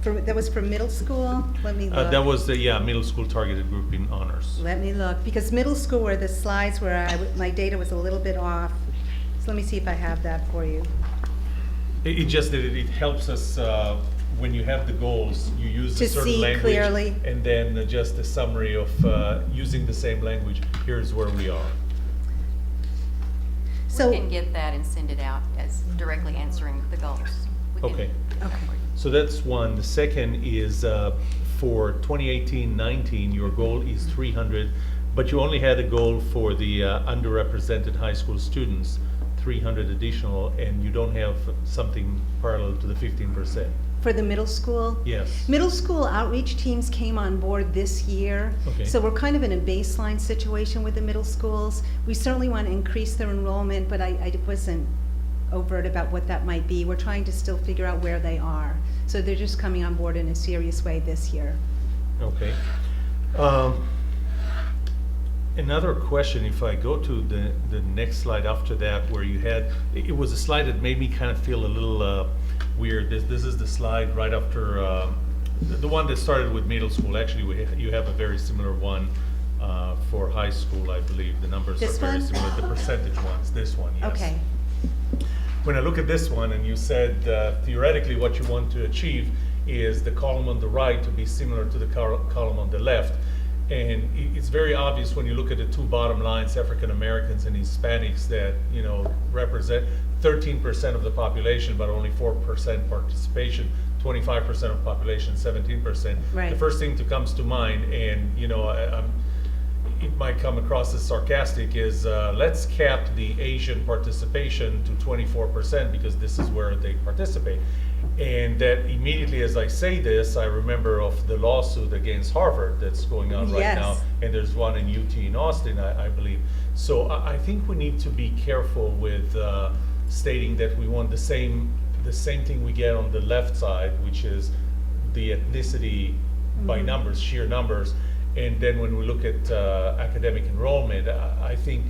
That was for middle school? Let me look. That was the, middle school targeted group in honors. Let me look, because middle school were the slides where my data was a little bit off. So let me see if I have that for you. It just that it helps us, when you have the goals, you use To a certain see language. clearly. And then just a summary of using the same language, here's where we are. So, We can get that and send it out as directly answering the goals. We can- Okay. okay. So that's one. The second is for 2018-19, your goal is 300, but you only had a goal for the underrepresented high school students, 300 additional, and you don't have something parallel to the 15%. For the middle school? Yes. Middle school outreach teams came on board this year. Okay. So we're kind of in a baseline situation with the middle schools. We certainly want to increase their enrollment, but I wasn't overt about what that might be. We're trying to still figure out where they are. So they're just coming on board in a serious way this year. Okay. Another question, if I go to the next slide after that, where you had, it was a slide that made me kind of feel a little weird. This is the slide right after, the one that started with middle school. Actually, you have a very similar one for high school, I believe. The numbers This are very one? similar, the percentage ones, this one, yes. Okay. When I look at this one, and you said theoretically what you want to achieve is the column on the right to be similar to the column on the left. And it's very obvious when you look at the two bottom lines, African Americans and Hispanics, that, you know, represent 13% of the population, but only 4% participation, 25% of population, 17%. Right. The first thing that comes to mind, and, you know, it might come across as sarcastic, is let's cap the Asian participation to 24% because this is where they participate. And that immediately as I say this, I remember of the lawsuit against Harvard that's going on right Yes. now. And there's one in UT in Austin, I believe. So I think we need to be careful with stating that we want the same thing we get on the left side, which is the ethnicity by numbers, sheer numbers. And then when we look at academic enrollment, I think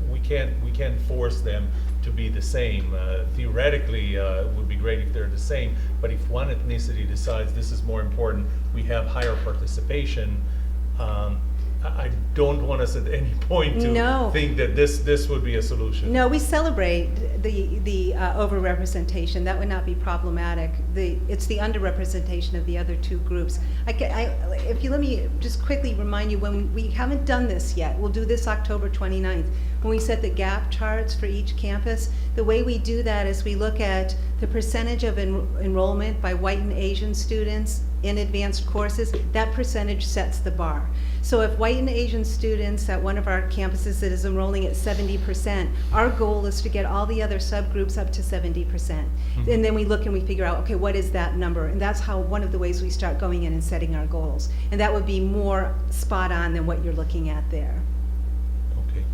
we can't force them to be the same. Theoretically, it would be great if they're the same, but if one ethnicity decides this is more important, we have higher participation. I don't want us at any point to No. think that this would be a solution. No, we celebrate the overrepresentation. That would not be problematic. It's the underrepresentation of the other two groups. If you let me just quickly remind you, when we haven't done this yet, we'll do this October 29th. When we set the gap charts for each campus, the way we do that is we look at the percentage of enrollment by white and Asian students in advanced courses. That percentage sets the bar. So if white and Asian students at one of our campuses that is enrolling at 70%, our goal is to get all the other subgroups up to 70%. And then we look and we figure out, okay, what is that number? And that's how one of the ways we start going in and setting our goals. And that would be more spot on than what you're looking at there. Okay.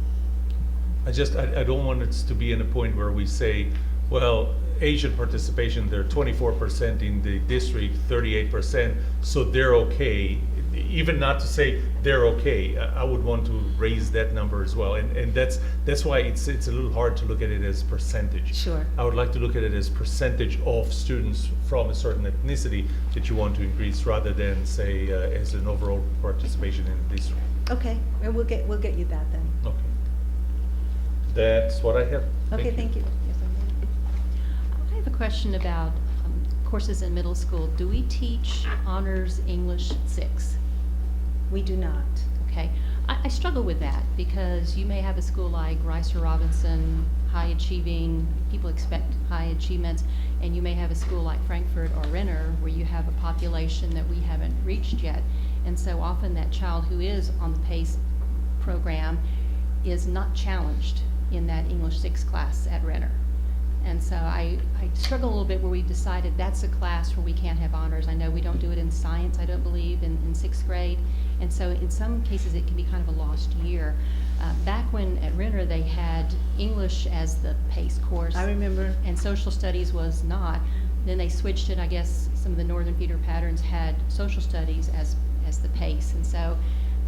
I don't want it to be in a point where we say, well, Asian participation, they're 24% in the district, 38%, so they're okay. Even not to say they're okay, I would want to raise that number as well. And that's why it's a little hard to look at it as percentage. Sure. I would like to look at it as percentage of students from a certain ethnicity that you want to increase rather than say as an overall participation in the district. Okay, and we'll get you that then. Okay. That's what I have. Okay, thank you. Yes, I have a question about courses in middle school. Do we teach honors English 6? we do not. Okay. I struggle with that because you may have a school like Rice or Robinson, high achieving, people expect high achievements, and you may have a school like Frankfurt or Renner where you have a population that we haven't reached yet. And so often that child who is on the PACE program is not challenged in that English 6 class at Renner. And so I struggle a little bit where we've decided that's a class where we can't have honors. I know we don't do it in science, I don't believe, in 6th grade. And so in some cases it can be kind of a lost year. Back when at Renner they had English as the PACE course. I remember. And social studies was not. Then they switched it, I guess some of the northern feeder patterns had social studies as the PACE. And so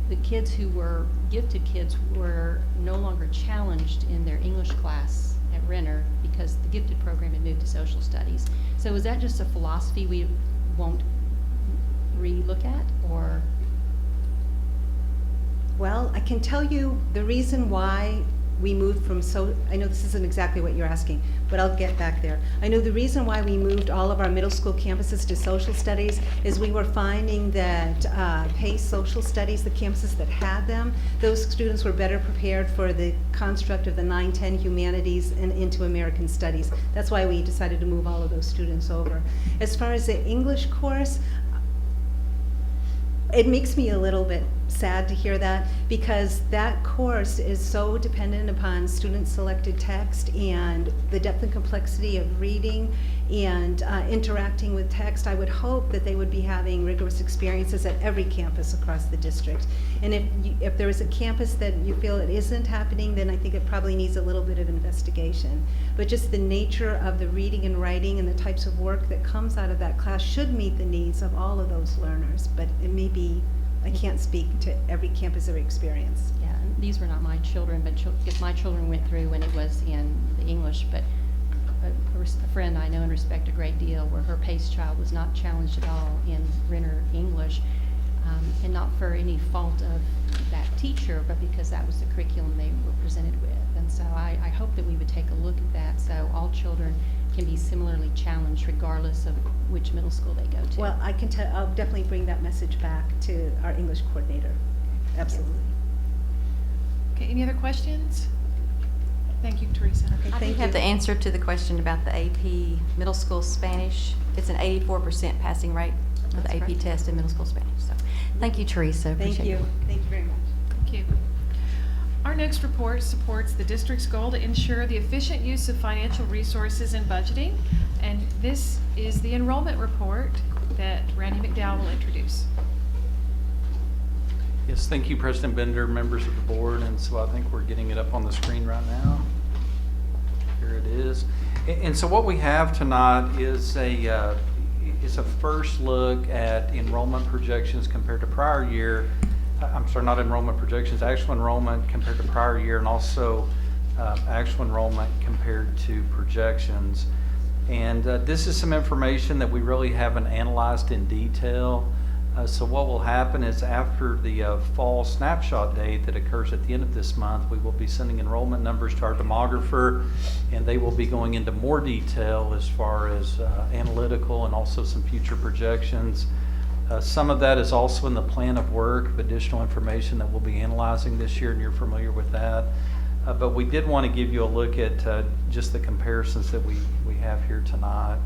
the kids who were gifted kids were no longer challenged in their English class at Renner because the gifted program had moved to social studies. So is that just a philosophy we won't re-look at, or? Well, I can tell you the reason why we moved from I know this isn't exactly what you're asking, but I'll get back there. I know the reason why we moved all of our middle school campuses to social studies is we were finding that PACE social studies, the campuses that had them, those students were better prepared for the construct of the 9-10 humanities and into American studies. That's why we decided to move all of those students over. As far as the English course, it makes me a little bit sad to hear that because that course is so dependent upon student-selected text and the depth and complexity of reading and interacting with text. I would hope that they would be having rigorous experiences at every campus across the district. And if there is a campus that you feel it isn't happening, then I think it probably needs a little bit of investigation. But just the nature of the reading and writing and the types of work that comes out of that class should meet the needs of all of those learners. But it may be, I can't speak to every campus, every experience. Yeah, and these were not my children, but if my children went through when it was in the English, but a friend I know and respect a great deal where her PACE child was not challenged at all in Renner English, and not for any fault of that teacher, but because that was the curriculum they were presented with. And so I hope that we would take a look at that so all children can be similarly challenged regardless of which middle school they go to. Well, I'll definitely bring that message back to our English coordinator. Absolutely. Okay, any other questions? Thank you, Teresa. Okay, I do thank have you. the answer to the question about the AP middle school Spanish. It's an 84% passing rate for the That's AP great. test in middle school Spanish. So, thank you, Teresa. Thank Appreciate you. it. Thank you very much. Thank you. Our next report supports the district's goal to ensure the efficient use of financial resources in budgeting. And this is the enrollment report that Randy McDowell will introduce. Yes, thank you, President Bender, members of the board, and so I think we're getting it up on the screen right now. Here it is. And so what we have tonight is a first look at enrollment projections compared to prior year. I'm sorry, not enrollment projections, actual enrollment compared to prior year, and also actual enrollment compared to projections. And this is some information that we really haven't analyzed in detail. So what will happen is after the fall snapshot date that occurs at the end of this month, we will be sending enrollment numbers to our demographer, and they will be going into more detail as far as analytical and also some future projections. Some of that is also in the plan of work of additional information that we'll be analyzing this year, and you're familiar with that. But we did want to give you a look at just the comparisons that we have here tonight.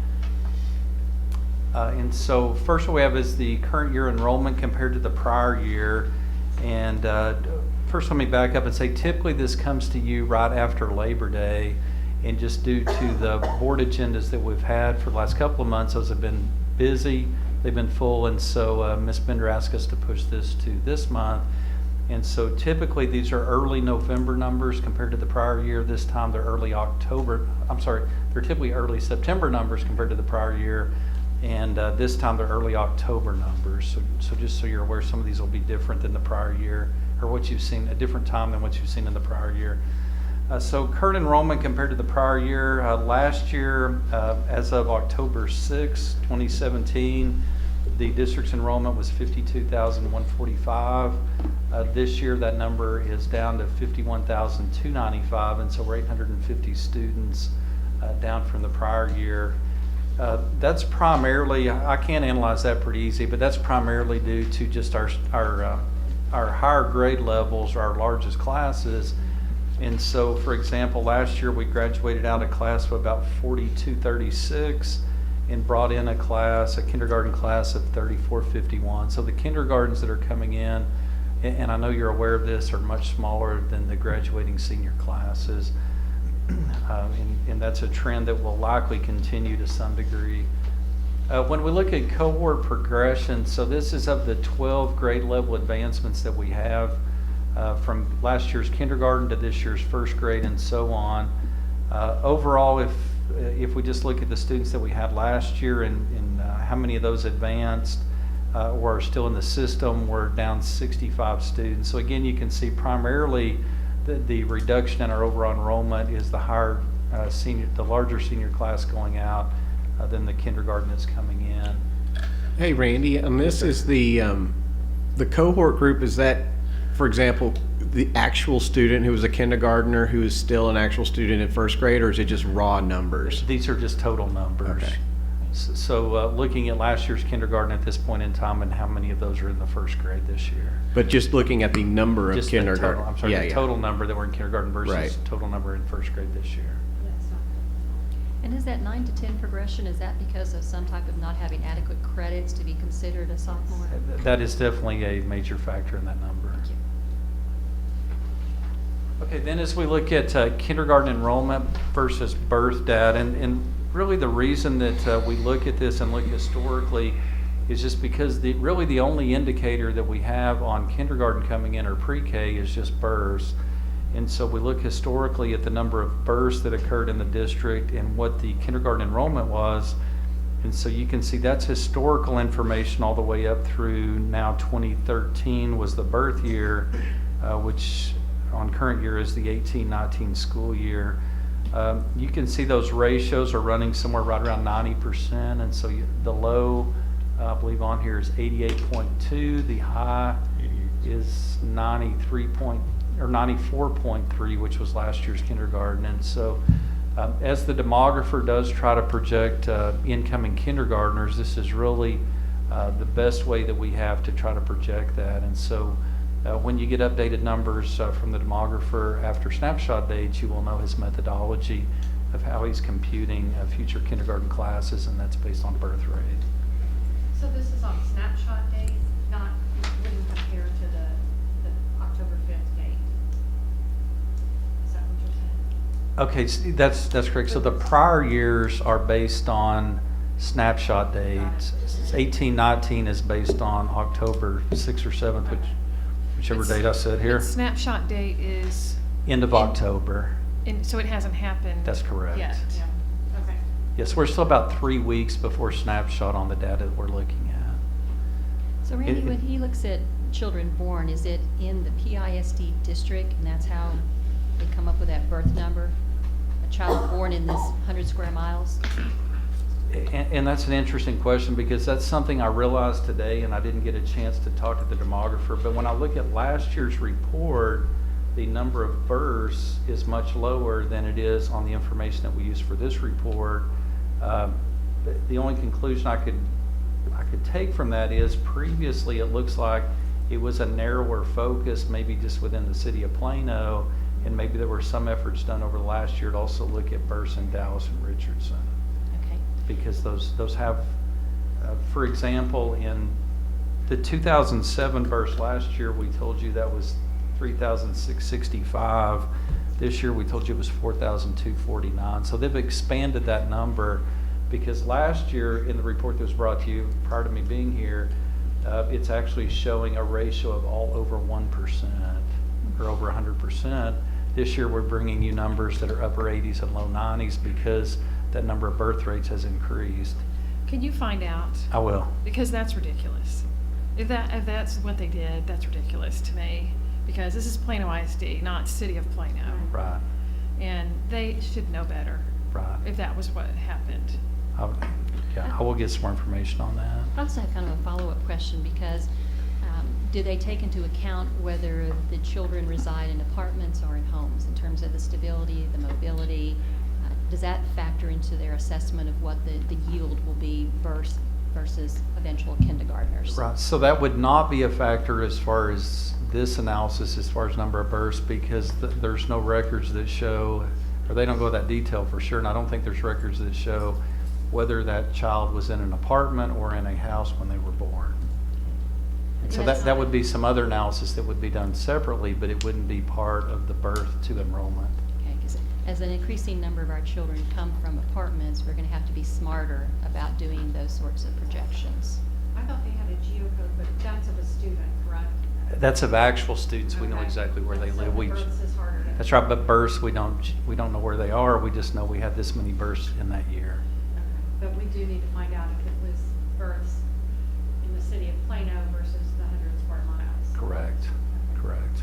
And so first what we have is the current year enrollment compared to the prior year. And first let me back up and say typically this comes to you right after Labor Day. And just due to the board agendas that we've had for the last couple of months, those have been busy, they've been full, and so Ms. Bender asked us to push this to this month. And so typically these are early November numbers compared to the prior year. This time they're they're typically early September numbers compared to the prior year. And this time they're early October numbers. So just so you're aware, some of these will be different than the prior year, or what you've seen, a different time than what you've seen in the prior year. So current enrollment compared to the prior year, last year, as of October 6, 2017, the district's enrollment was 52,145. This year that number is down to 51,295, and so we're 850 students down from the prior year. That's primarily, I can't analyze that pretty easy, but that's primarily due to just our our higher grade levels are our largest classes. And so, for example, last year we graduated out a class of about 4236 and brought in a kindergarten class of 3451. So the kindergartens that are coming in, and I know you're aware of this, are much smaller than the graduating senior classes. And that's a trend that will likely continue to some degree. When we look at cohort progression, so this is of the 12 grade level advancements that we have from last year's kindergarten to this year's first grade and so on. Overall, if we just look at the students that we had last year and how many of those advanced or are still in the system, we're down 65 students. So again, you can see primarily the reduction in our overall enrollment is the larger senior class going out than the kindergarten that's coming in. Hey, Randy, and this is the cohort group. Is that, for example, the actual student who was a kindergartner who is still an actual student in first grade, or is it just raw numbers? These are just total numbers. Okay. So looking at last year's kindergarten at this point in time and how many of those are in the first grade this year. But just looking at the number of Just the kindergarten. total, I'm sorry, the total number that were in kindergarten versus Right. total number in first grade this year. And is that 9 to 10 progression, is that because of some type of not having adequate credits to be considered a sophomore? That is definitely a major factor in that number. Thank you. Okay, then as we look at kindergarten enrollment versus birth data, and really the reason that we look at this and look historically is just because really the only indicator that we have on kindergarten coming in or pre-K is just births. And so we look historically at the number of births that occurred in the district and what the kindergarten enrollment was. And so you can see that's historical information all the way up through now 2013 was the birth year, which on current year is the 18-19 school year. You can see those ratios are running somewhere right around 90%. And so the low, I believe on here is 88.2. The high is 94.3, which was last year's kindergarten. And so as the demographer does try to project incoming kindergartners, this is really the best way that we have to try to project that. And so when you get updated numbers from the demographer after snapshot dates, you will know his methodology of how he's computing future kindergarten classes, and that's based on birth rate. So this is on snapshot date, not, wouldn't compare to the October 5th date? Is that what you're saying? Okay, that's correct. So the prior years are based on snapshot dates. 18-19 is based on October 6th or 7th, whichever It's- date I said here. its snapshot date is, End of October. so it hasn't happened. That's correct. Yet. Okay. Yes, we're still about 3 weeks before snapshot on the data that we're looking at. So Randy, It- when he looks at children born, is it in the PISD district, and that's how they come up with that birth number? A child born in this 100 square miles? And that's an interesting question because that's something I realized today, and I didn't get a chance to talk to the demographer. But when I look at last year's report, the number of births is much lower than it is on the information that we use for this report. The only conclusion I could take from that is previously it looks like it was a narrower focus, maybe just within the city of Plano, and maybe there were some efforts done over the last year to also look at births in Dallas and Richardson. Okay. Because those have, for example, in the 2007 births last year, we told you that was 3,665. This year, we told you it was 4,249. So they've expanded that number because last year, in the report that was brought to you prior to me being here, it's actually showing a ratio of all over 1% or over 100%. This year, we're bringing you numbers that are upper 80s and low 90s because that number of birth rates has increased. Can you find out? I will. Because that's ridiculous. If that's what they did, that's ridiculous to me. Because this is Plano ISD, not City of Plano. Right, And they should know better right. if that was what happened. I will get some more information on that. I also have kind of a follow-up question because do they take into account whether the children reside in apartments or in homes in terms of the stability, the mobility? Does that factor into their assessment of what the yield will be versus versus eventual kindergartners. Right, so that would not be a factor as far as this analysis, as far as number of births, because there's no records that show, or they don't go that detail for sure, and I don't think there's records that show whether that child was in an apartment or in a house when they were born. And so That's that would be some other analysis that would be done separately, but it wouldn't be part of the birth to enrollment. Okay, 'cause as an increasing number of our children come from apartments, we're gonna have to be smarter about doing those sorts of projections. I thought they had a geocode, but that's of a student, correct? That's of actual students, we know Okay. exactly where they So live. the We- births is harder to- That's right, but births, we don't know where they are, we just know we had this many births in that year. Okay. But we do need to find out if it was births in the city of Plano versus the 100 square miles. Correct, correct.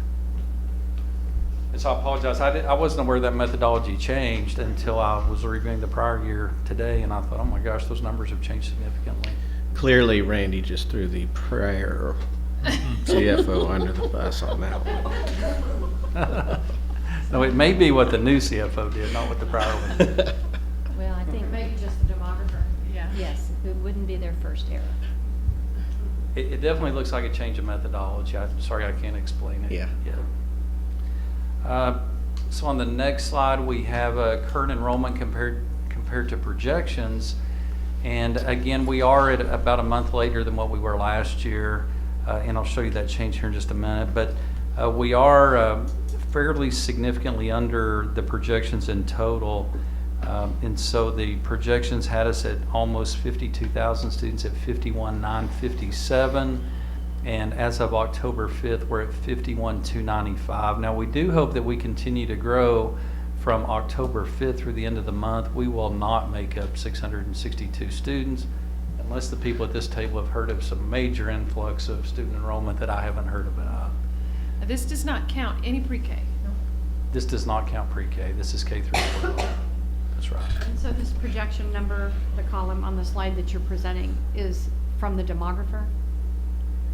And so I apologize, I wasn't aware that methodology changed until I was reviewing the prior year today, and I thought, oh my gosh, those numbers have changed significantly. Clearly, Randy just threw the prior CFO under the bus on that one. No, it may be what the new CFO did, not what the prior one did. Well, I think, Maybe just the demographer. Yeah. yes, it wouldn't be their first error. It definitely looks like a change of methodology. I'm sorry, I can't explain it Yeah. yet. So on the next slide, we have current enrollment compared to projections. And again, we are at about a month later than what we were last year. And I'll show you that change here in just a minute. But we are fairly significantly under the projections in total. And so the projections had us at almost 52,000 students, at 51,957. And as of October 5th, we're at 51,295. Now, we do hope that we continue to grow from October 5th through the end of the month. We will not make up 662 students unless the people at this table have heard of some major influx of student enrollment that I haven't heard about. Now, this does not count any pre-K. This does not count pre-K. This is K through 12. That's right. And so this projection number, the column on the slide that you're presenting, is from the demographer?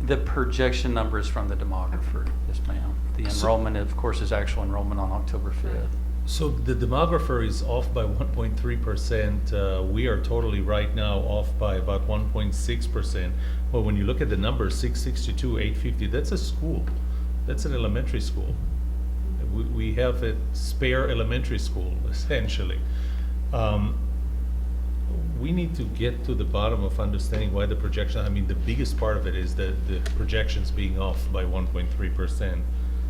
The projection number is from the demographer, yes ma'am. The enrollment, of course, is actual enrollment on October 5th. So the demographer is off by 1.3%. We are totally right now off by about 1.6%. Well, when you look at the numbers, 662, 850, that's a school. That's an elementary school. We have a spare elementary school, essentially. We need to get to the bottom of understanding why the projection, I mean, the biggest part of it is the projections being off by 1.3%.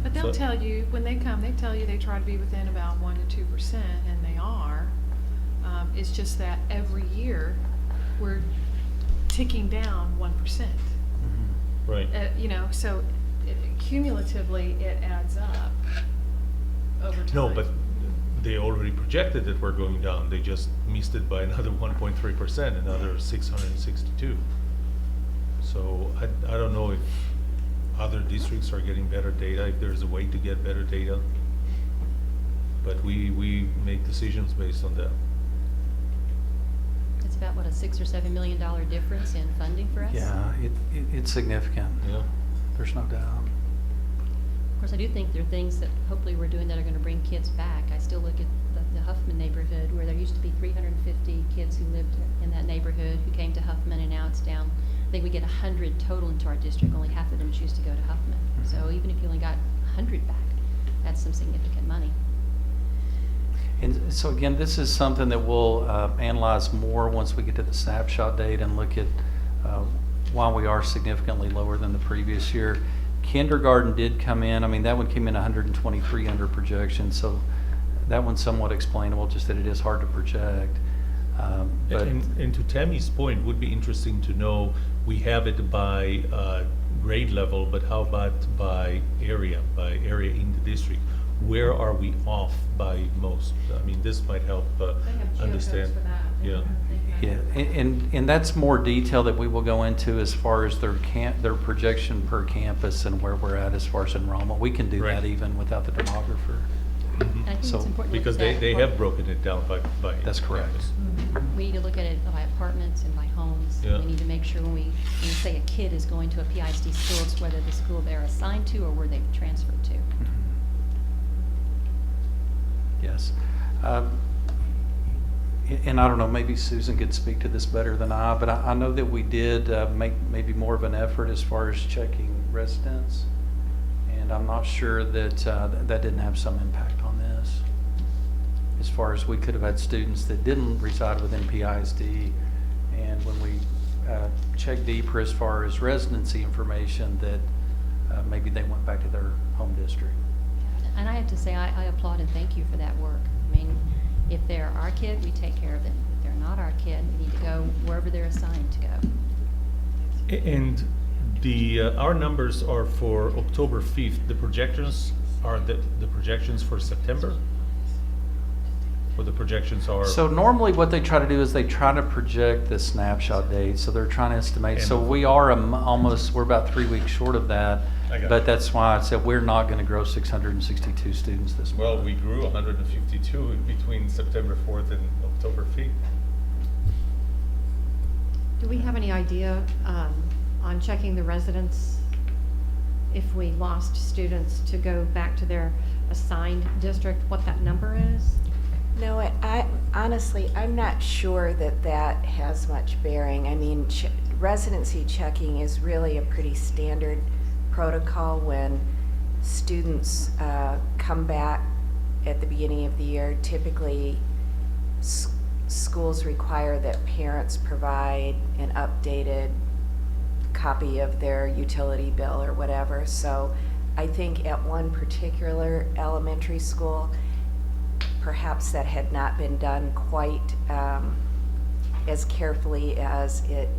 But they'll tell you, when they come, they tell you they try to be within about 1 to 2%, and they are. It's just that every year, we're ticking down 1%. Right. You know, so cumulatively, it adds up over time. No, but they already projected that we're going down. They just missed it by another 1.3%, another 662. So I don't know if other districts are getting better data, if there's a way to get better data. But we make decisions based on that. It's about, what, a $6 or $7 million difference in funding for us? Yeah, it's significant. Yeah. There's no doubt. Of course, I do think there are things that hopefully we're doing that are gonna bring kids back. I still look at the Huffman neighborhood, where there used to be 350 kids who lived in that neighborhood who came to Huffman, and now it's down. I think we get 100 total into our district, only half of them choose to go to Huffman. So even if you only got 100 back, that's some significant money. And so again, this is something that we'll analyze more once we get to the snapshot date and look at why we are significantly lower than the previous year. Kindergarten did come in, I mean, that one came in 123 under projection, so that one's somewhat explainable, just that it is hard to project. But And to Tammy's point, would be interesting to know, we have it by grade level, but how about by area in the district? Where are we off by most? I mean, this might help They have understand. geocodes for that. Yeah. yeah, and that's more detail that we will go into as far as their projection per campus and where we're at as far as enrollment. We can do Right. that even without the demographer. Mhm. And I think So- it's important to look Because at they that. have broken it down by That's correct. campus. We need to look at it by apartments and by homes. Yeah. We need to make sure when we say a kid is going to a PISD school, it's whether the school they're assigned to or where they've transferred to. Yes. and I don't know, maybe Susan could speak to this better than I, but I know that we did make maybe more of an effort as far as checking residents. And I'm not sure that that didn't have some impact on this. As far as we could have had students that didn't reside within PISD, and when we checked deeper as far as residency information, that maybe they went back to their home district. And I have to say, I applaud and thank you for that work. I mean, if they're our kid, we take care of them. If they're not our kid, we need to go wherever they're assigned to go. And our numbers are for October 5th. The projections are the projections for September? Or the projections are? So normally what they try to do is they try to project the snapshot date. So they're trying to estimate. So we are we're about 3 weeks short of that. But that's why I said we're not going to grow 662 students this month. Well, we grew 152 between September 4th and October 5th. Do we have any idea on checking the residents, if we lost students to go back to their assigned district, what that number is? No, I honestly, I'm not sure that that has much bearing. I mean, residency checking is really a pretty standard protocol when students come back at the beginning of the year. Typically, schools require that parents provide an updated copy of their utility bill or whatever. So I think at one particular elementary school, perhaps that had not been done quite as carefully as it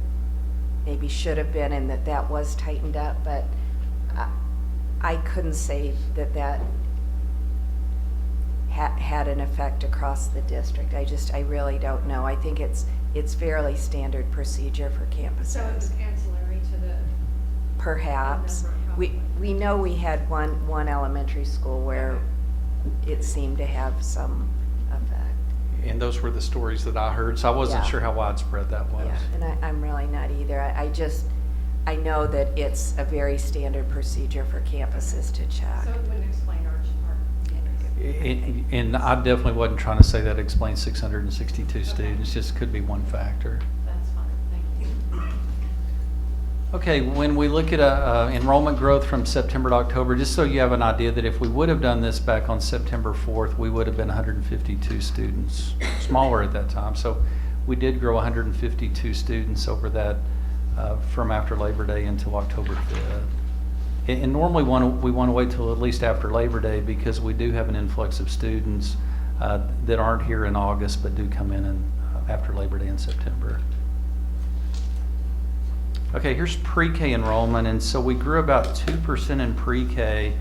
maybe should have been, and that was tightened up, but I couldn't say that had an effect across the district. I really don't know. I think it's fairly standard procedure for campuses. So it was ancillary to the. Perhaps. We know we had one elementary school where it seemed to have some effect. And those were the stories that I heard, so I wasn't sure how widespread that was. Yeah, and I'm really not either. I know that it's a very standard procedure for campuses to check. So it wouldn't explain our. And I definitely wasn't trying to say that explains 662 students, just could be one factor. That's fine, thank you. Okay, when we look at enrollment growth from September to October, just so you have an idea that if we would have done this back on September 4th, we would have been 152 students, smaller at that time. So we did grow 152 students over that from after Labor Day until October 5th. And normally we want to wait till at least after Labor Day because we do have an influx of students that aren't here in August but do come in after Labor Day in September. Okay, here's pre-K enrollment, and so we grew about 2% in pre-K,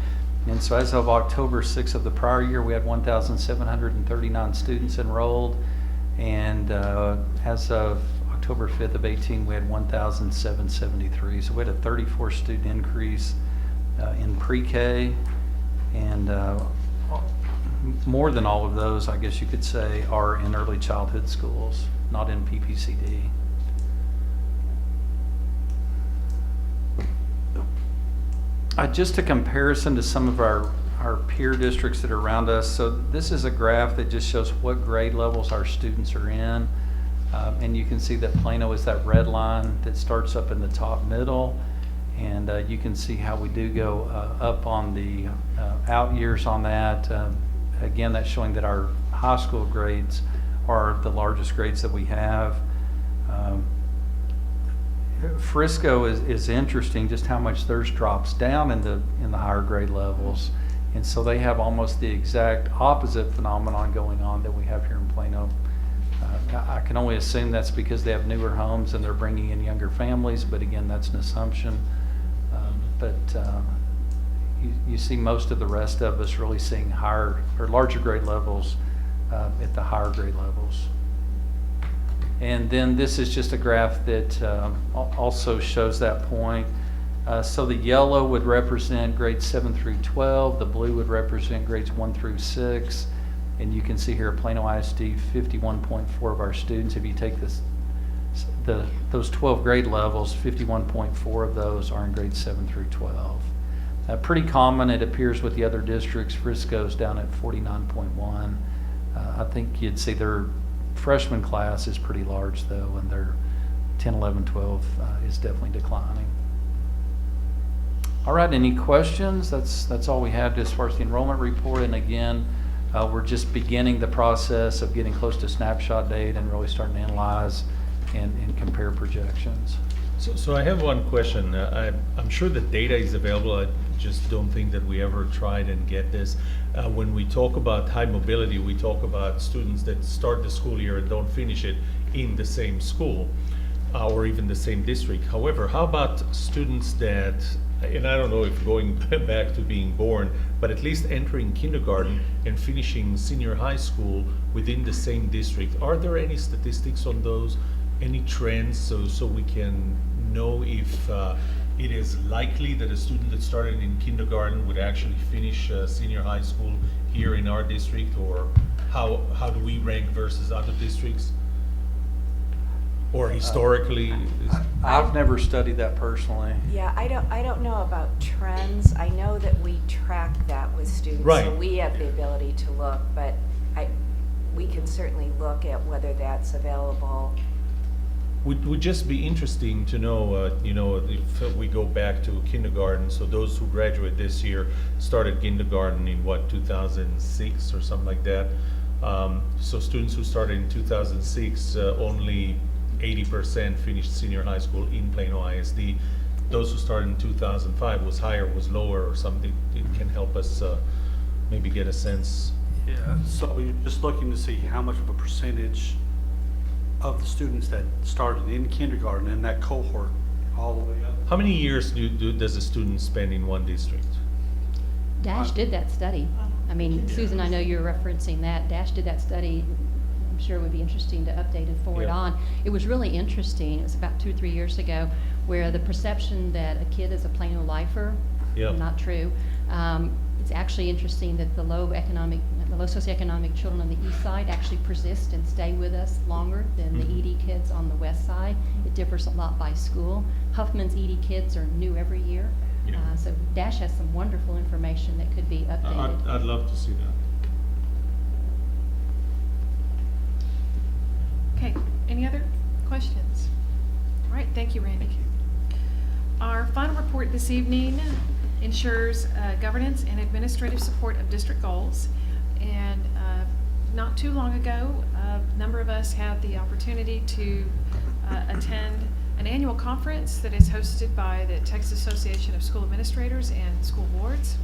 and so as of October 6th of the prior year, we had 1,739 students enrolled, and as of October 5th of 18, we had 1,773, so we had a 34 student increase in pre-K, and more than all of those, I guess you could say, are in early childhood schools, not in PPCD. Just a comparison to some of our peer districts that are around us. So this is a graph that just shows what grade levels our students are in. And you can see that Plano is that red line that starts up in the top middle. And you can see how we do go up on the out years on that. Again, that's showing that our high school grades are the largest grades that we have. Frisco is interesting, just how much theirs drops down in the higher grade levels, and so they have almost the exact opposite phenomenon going on that we have here in Plano. I can only assume that's because they have newer homes and they're bringing in younger families, but again, that's an assumption. You see most of the rest of us really seeing higher or larger grade levels at the higher grade levels. And then this is just a graph that also shows that point. So the yellow would represent grades 7 through 12, the blue would represent grades 1 through 6, and you can see here at Plano ISD 51.4 of our students, if you take those 12 grade levels, 51.4 of those are in grades 7 through 12. Pretty common, it appears, with the other districts. Frisco's down at 49.1. I think you'd see they're freshman class is pretty large though, and their 10, 11, 12 is definitely declining. All right, any questions? That's all we have as far as the enrollment report. And again, we're just beginning the process of getting close to snapshot date and really starting to analyze and compare projections. So I have one question. I'm sure the data is available. I just don't think that we ever tried and get this. When we talk about high mobility, we talk about students that start the school year and don't finish it in the same school or even the same district. However, how about students that, and I don't know if going back to being born, but at least entering kindergarten and finishing senior high school within the same district? Are there any statistics on those? Any trends so we can know if it is likely that a student that started in kindergarten would actually finish senior high school here in our district, or how do we rank versus other districts? Or historically? I've never studied that personally. Yeah, I don't know about trends. I know that we track that with students. Right. So we have the ability to look, but we can certainly look at whether that's available. Would just be interesting to know, if we go back to kindergarten, so those who graduate this year started kindergarten in 2006 or something like that. So students who started in 2006, only 80% finished senior high school in Plano ISD. Those who started in 2005 was higher, was lower, or something. It can help us maybe get a sense. Yeah, so you're just looking to see how much of a percentage of the students that started in kindergarten in that cohort all the way up. How many years does a student spend in one district? Dash did that study. I mean, Susan, I know you're referencing that. Dash did that study. I'm sure it would be interesting to update and forward Yeah. on. It was really interesting. It was about 2 or 3 years ago, where the perception that a kid is a Plano lifer, Yeah. not true. It's actually interesting that the low socioeconomic children on the east side actually persist and stay with us longer than the ED kids on the west side. It differs a lot by school. Huffman's ED kids are new every year. Yeah. So Dash has some wonderful information that could be updated. I'd love to see that. Okay, any other questions? All right, thank you, Randy. Our final report this evening ensures governance and administrative support of district goals. And not too long ago, a number of us had the opportunity to attend an annual conference that is hosted by the Texas Association of School Administrators and School Boards.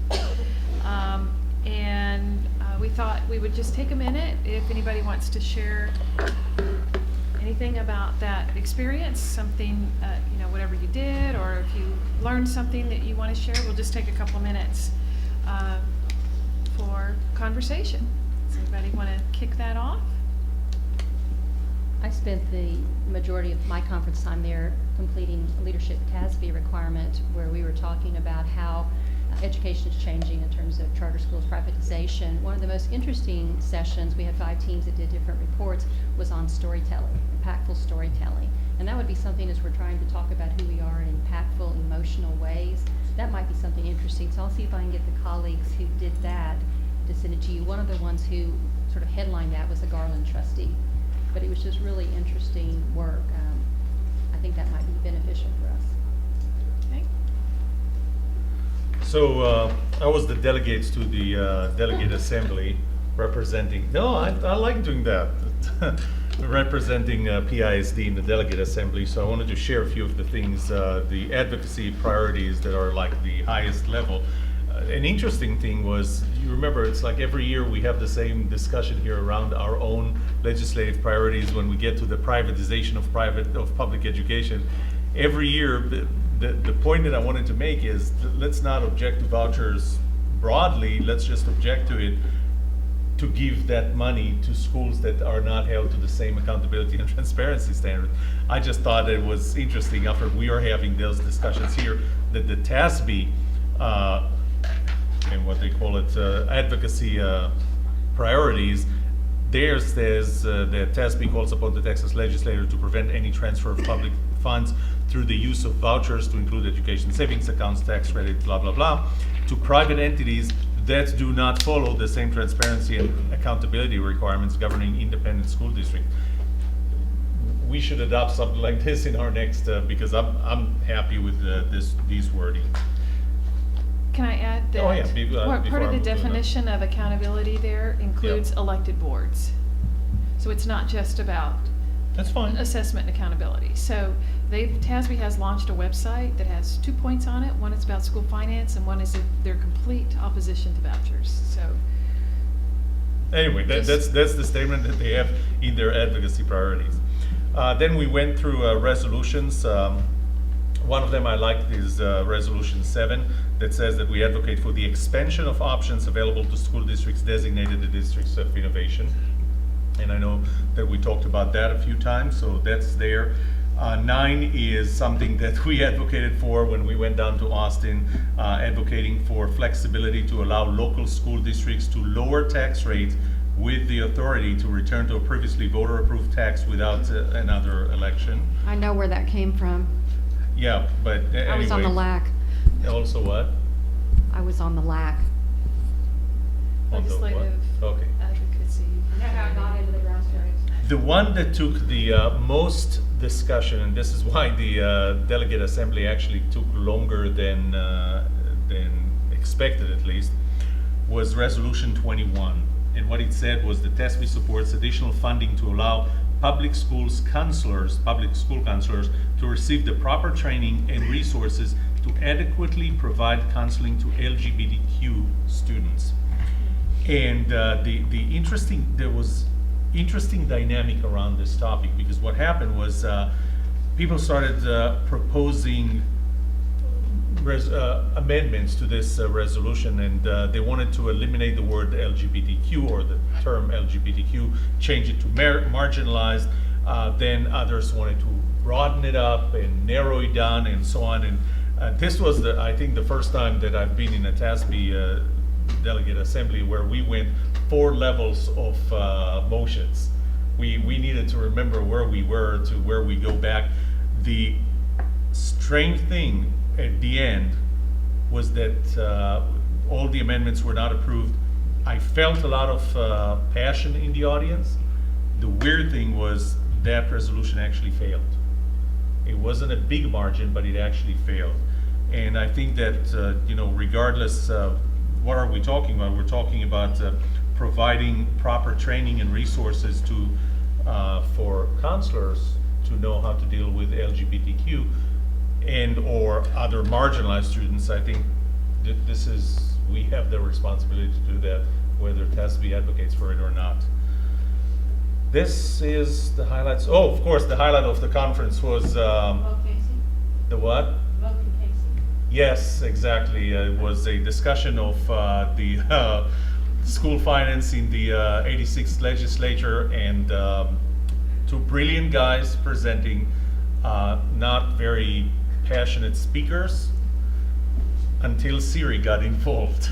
We thought we would just take a minute if anybody wants to share anything about that experience, something, whatever you did, or if you learned something that you want to share. We'll just take a couple minutes for conversation. Does anybody want to kick that off? I spent the majority of my conference time there completing a leadership TASB requirement, where we were talking about how education is changing in terms of charter schools privatization. One of the most interesting sessions, we had 5 teams that did different reports, was on storytelling, impactful storytelling. And that would be something, as we're trying to talk about who we are in impactful, emotional ways, that might be something interesting. So I'll see if I can get the colleagues who did that to send it to you. One of the ones who sort of headlined that was a Garland trustee. But it was just really interesting work. I think that might be beneficial for us. Okay. So I was the delegates to the delegate assembly representing, I like doing that, representing PISD in the delegate assembly. So I wanted to share a few of the things, the advocacy priorities that are like the highest level. An interesting thing was, you remember, it's like every year we have the same discussion here around our own legislative priorities when we get to the privatization of public education. Every year, the point that I wanted to make is, let's not object to vouchers broadly, let's just object to it to give that money to schools that are not held to the same accountability and transparency standards. I just thought it was interesting after we are having those discussions here that the TASB and what they call it, advocacy priorities, there says that TASB calls upon the Texas legislature to prevent any transfer of public funds through the use of vouchers, to include education savings accounts, tax credit, blah, blah, blah, to private entities that do not follow the same transparency and accountability requirements governing independent school district. We should adopt something like this in our next, because I'm happy with these wording. Can I add that? Oh, yeah, Part before I of the move to that. definition of accountability there includes elected boards. So it's not just about That's fine. assessment and accountability. So TASB has launched a website that has 2 points on it. One is about school finance and one is their complete opposition to vouchers. So Anyway, that's the statement that they have in their advocacy priorities. Then we went through resolutions. One of them I liked is Resolution 7 that says that we advocate for the expansion of options available to school districts designated the districts of innovation. And I know that we talked about that a few times, so that's there. 9 is something that we advocated for when we went down to Austin, advocating for flexibility to allow local school districts to lower tax rates with the authority to return to a previously voter-approved tax without another election. I know where that came from. Yeah, but anyway. I was on the LAC. Also what? I was on the LAC. On the what? legislative Okay. advocacy. The one that took the most discussion, and this is why the delegate assembly actually took longer than expected at least, was Resolution 21. And what it said was that TASB supports additional funding to allow public school counselors to receive the proper training and resources to adequately provide counseling to LGBTQ students. And there was interesting dynamic around this topic, because what happened was people started proposing amendments to this resolution, and they wanted to eliminate the word LGBTQ or the term LGBTQ, change it to marginalized. Then others wanted to broaden it up and narrow it down and so on. And this was, I think, the first time that I've been in a TASB delegate assembly where we went 4 levels of motions. We needed to remember where we were to where we go back. The strange thing at the end was that all the amendments were not approved. I felt a lot of passion in the audience. The weird thing was that resolution actually failed. It wasn't a big margin, but it actually failed. And I think that, regardless of what are we talking about, we're talking about providing proper training and resources for counselors to know how to deal with LGBTQ and or other marginalized students. I think we have the responsibility to do that, whether TASB advocates for it or not. This is the highlights. Oh, of course, the highlight of the conference was the what? Yes, exactly. It was a discussion of the school finance in the 86th legislature, and 2 brilliant guys presenting, not very passionate speakers, until Siri got involved.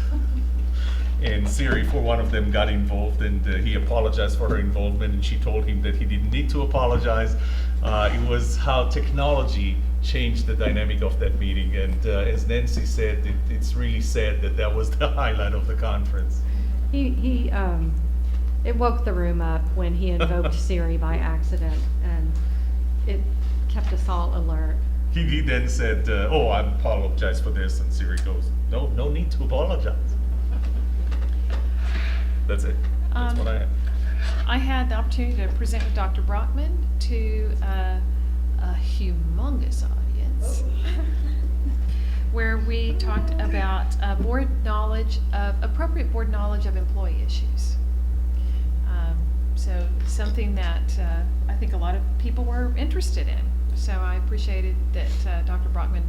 And Siri, for one of them, got involved, and he apologized for her involvement, and she told him that he didn't need to apologize. It was how technology changed the dynamic of that meeting, and as Nancy said, it's really sad that was the highlight of the conference. It woke the room up when he invoked Siri by accident, and it kept us all alert. He then said, "Oh, I apologize for this," and Siri goes, "No need to apologize." That's it. That's what I had. I had the opportunity to present with Dr. Brockman to a humongous audience, where we talked about appropriate board knowledge of employee issues. So something that I think a lot of people were interested in. So I appreciated that Dr. Brockman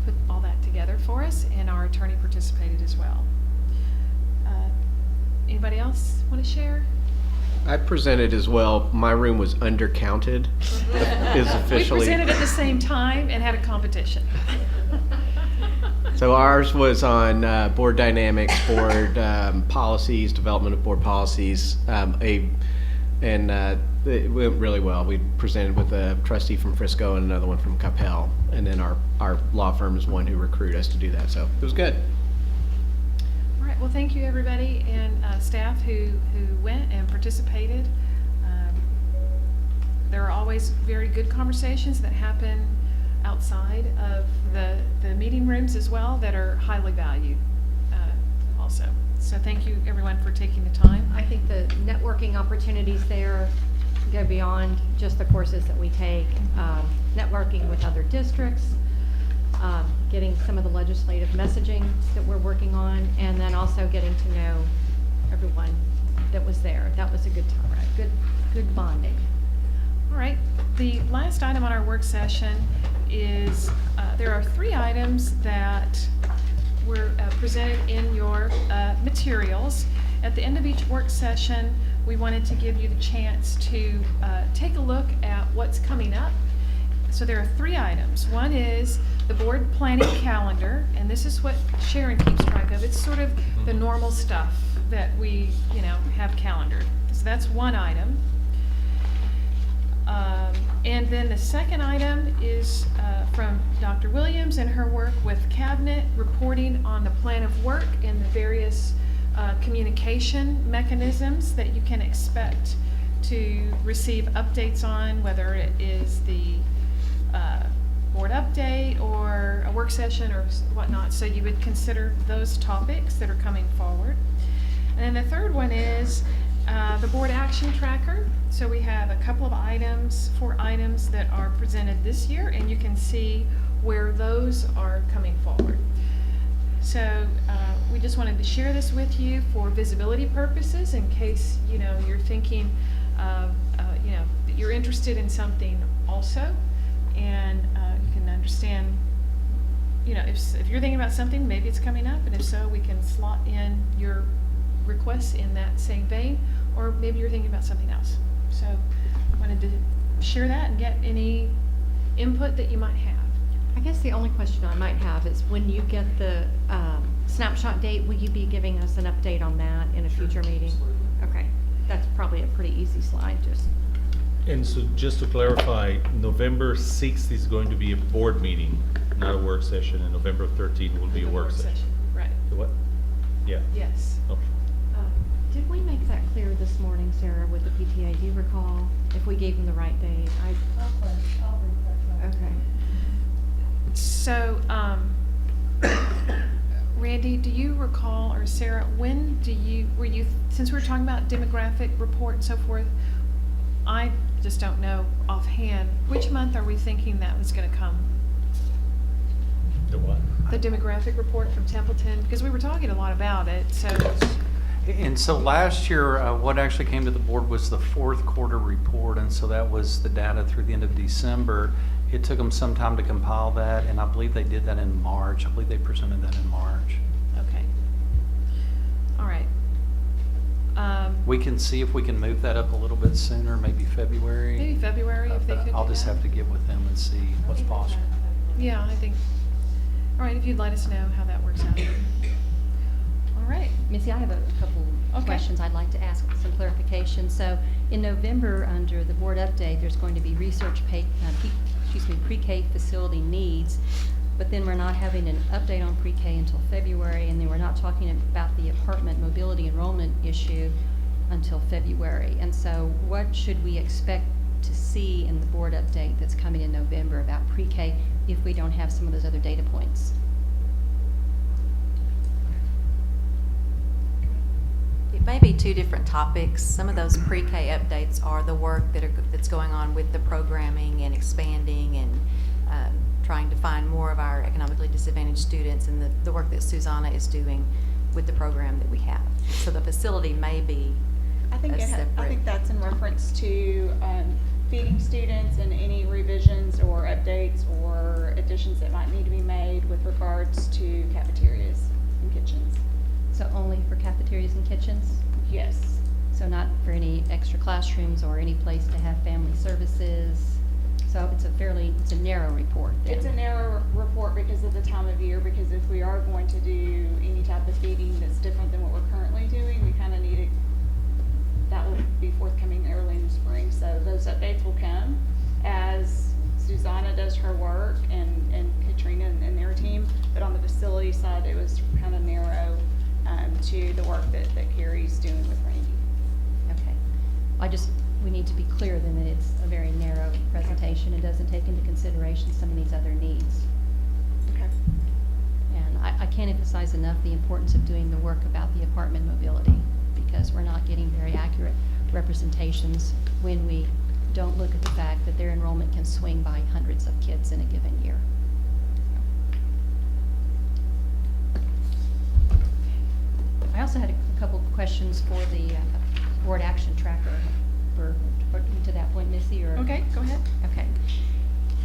put all that together for us, and our attorney participated as well. Anybody else want to share? I presented as well. My room was undercounted. Is officially. We presented at the same time and had a competition. So ours was on board dynamics, board policies, development of board policies, it went really well. We presented with a trustee from Frisco and another one from Capel, and then our law firm is one who recruited us to do that. So it was good. All right, well, thank you, everybody, and staff who went and participated. There are always very good conversations that happen outside of the meeting rooms as well that are highly valued also. So thank you, everyone, for taking the time. I think the networking opportunities there go beyond just the courses that we take. Networking with other districts, getting some of the legislative messaging that we're working on, and then also getting to know everyone that was there. That was a good time, right? Good bonding. All right, the last item on our work session is, there are 3 items that were presented in your materials. At the end of each work session, we wanted to give you the chance to take a look at what's coming up. So there are 3 items. One is the board planning calendar, and this is what Sharon keeps track of. It's sort of the normal stuff that we, have calendared. So that's one item. And then the second item is from Dr. Williams and her work with Cabinet, reporting on the plan of work and the various communication mechanisms that you can expect to receive updates on, whether it is the board update or a work session or whatnot. So you would consider those topics that are coming forward. And then the third one is the board action tracker. So we have a couple of items, 4 items that are presented this year, and you can see where those are coming forward. So we just wanted to share this with you for visibility purposes, in case you're thinking of that you're interested in something also, and you can understand if you're thinking about something, maybe it's coming up, and if so, we can slot in your requests in that same vein, or maybe you're thinking about something else. So I wanted to share that and get any input that you might have. I guess the only question I might have is, when you get the snapshot date, will you be giving us an update on that in a future meeting? Okay, that's probably a pretty easy slide, just. And so just to clarify, November 6th is going to be a board meeting, not a work session, and November 13th will be a work session. Right. The what? Yeah. Yes. Okay. Did we make that clear this morning, Sarah, with the PTA? Do you recall if we gave them the right date? I'll refresh that. Okay. So, Randy, do you recall, or Sarah, when since we're talking about demographic report and so forth, I just don't know offhand, which month are we thinking that was going to come? The what? The demographic report from Templeton, because we were talking a lot about it, so. And so last year, what actually came to the board was the 4th quarter report, and so that was the data through the end of December. It took them some time to compile that, and I believe they did that in March. I believe they presented that in March. Okay. All right. We can see if we can move that up a little bit sooner, maybe February. Maybe February, if they But could. I'll do just that. have to get with them and see what's possible. Yeah, I think. All right, if you'd let us know how that works out. All right. Missy, I have a couple Okay. questions I'd like to ask, some clarification. So in November, under the board update, there's going to be pre-K facility needs, but then we're not having an update on pre-K until February, and then we're not talking about the apartment mobility enrollment issue until February. And so what should we expect to see in the board update that's coming in November about pre-K if we don't have some of those other data points? It may be 2 different topics. Some of those pre-K updates are the work that's going on with the programming and expanding and trying to find more of our economically disadvantaged students, and the work that Susanna is doing with the program that we have. So the facility may be I think separate. that's in reference to feeding students and any revisions or updates or additions that might need to be made with regards to cafeterias and kitchens. So only for cafeterias and kitchens? Yes. So not for any extra classrooms or any place to have family services? So it's a narrow report then? It's a narrow report because of the time of year, because if we are going to do any type of feeding that's different than what we're currently doing, we kind of need it, that will be forthcoming early in the spring. So those updates will come as Susanna does her work and Katrina and their team. But on the facility side, it was kind of narrow to the work that Carrie's doing with Randy. Okay. We need to be clear then that it's a very narrow presentation. It doesn't take into consideration some of these other needs. Okay. And I can't emphasize enough the importance of doing the work about the apartment mobility, because we're not getting very accurate representations when we don't look at the fact that their enrollment can swing by hundreds of kids in a given year. I also had a couple of questions for the board action tracker. Or to that point, Missy, or? Okay, go ahead. Okay.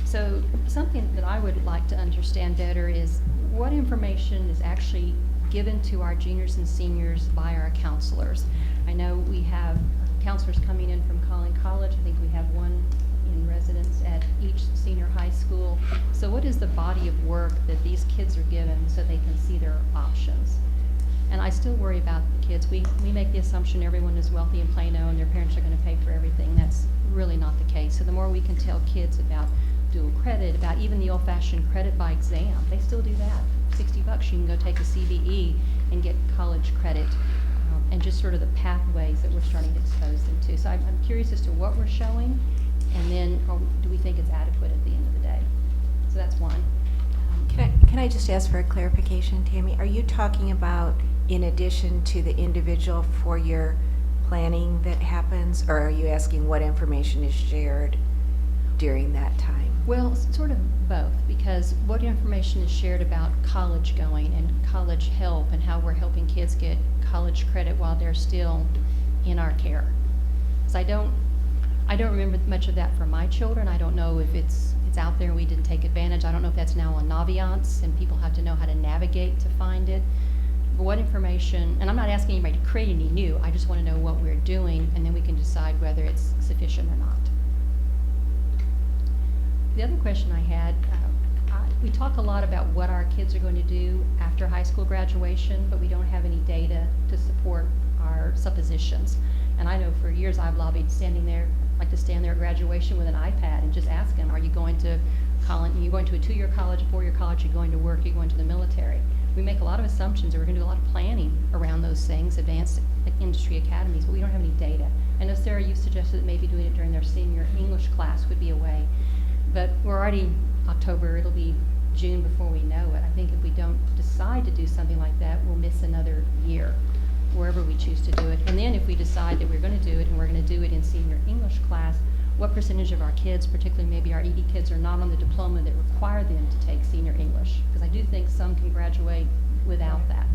So something that I would like to understand better is what information is actually given to our juniors and seniors by our counselors. I know we have counselors coming in from Collin College. I think we have one in residence at each senior high school. So what is the body of work that these kids are given so they can see their options? And I still worry about the kids. We make the assumption everyone is wealthy in Plano and their parents are going to pay for everything. That's really not the case. So the more we can tell kids about dual credit, about even the old-fashioned credit by exam, they still do that. $60 you can go take a CBE and get college credit, and just sort of the pathways that we're starting to expose them to. So I'm curious as to what we're showing, and then do we think it's adequate at the end of the day? So that's one. Can I just ask for a clarification, Tammy? Are you talking about in addition to the individual 4-year planning that happens, or are you asking what information is shared during that time? Well, sort of both, because what information is shared about college going and college help and how we're helping kids get college credit while they're still in our care. So I don't remember much of that for my children. I don't know if it's out there and we didn't take advantage. I don't know if that's now on Naviance and people have to know how to navigate to find it. But what information, and I'm not asking anybody to create any new, I just want to know what we're doing, and then we can decide whether it's sufficient or not. The other question I had, we talk a lot about what our kids are going to do after high school graduation, but we don't have any data to support our suppositions. And I know for years I've lobbied stand there at graduation with an iPad and just ask them, are you going to college, are you going to a 2-year college, a 4-year college, are you going to work, are you going to the military? We make a lot of assumptions, and we're going to do a lot of planning around those things, advanced industry academies, but we don't have any data. I know, Sarah, you suggested that maybe doing it during their senior English class would be a way. But we're already October, it'll be June before we know it. I think if we don't decide to do something like that, we'll miss another year, wherever we choose to do it. And then if we decide that we're going to do it and we're going to do it in senior English class, what percentage of our kids, particularly maybe our ED kids, are not on the diploma that require them to take senior English? Because I do think some can graduate without that.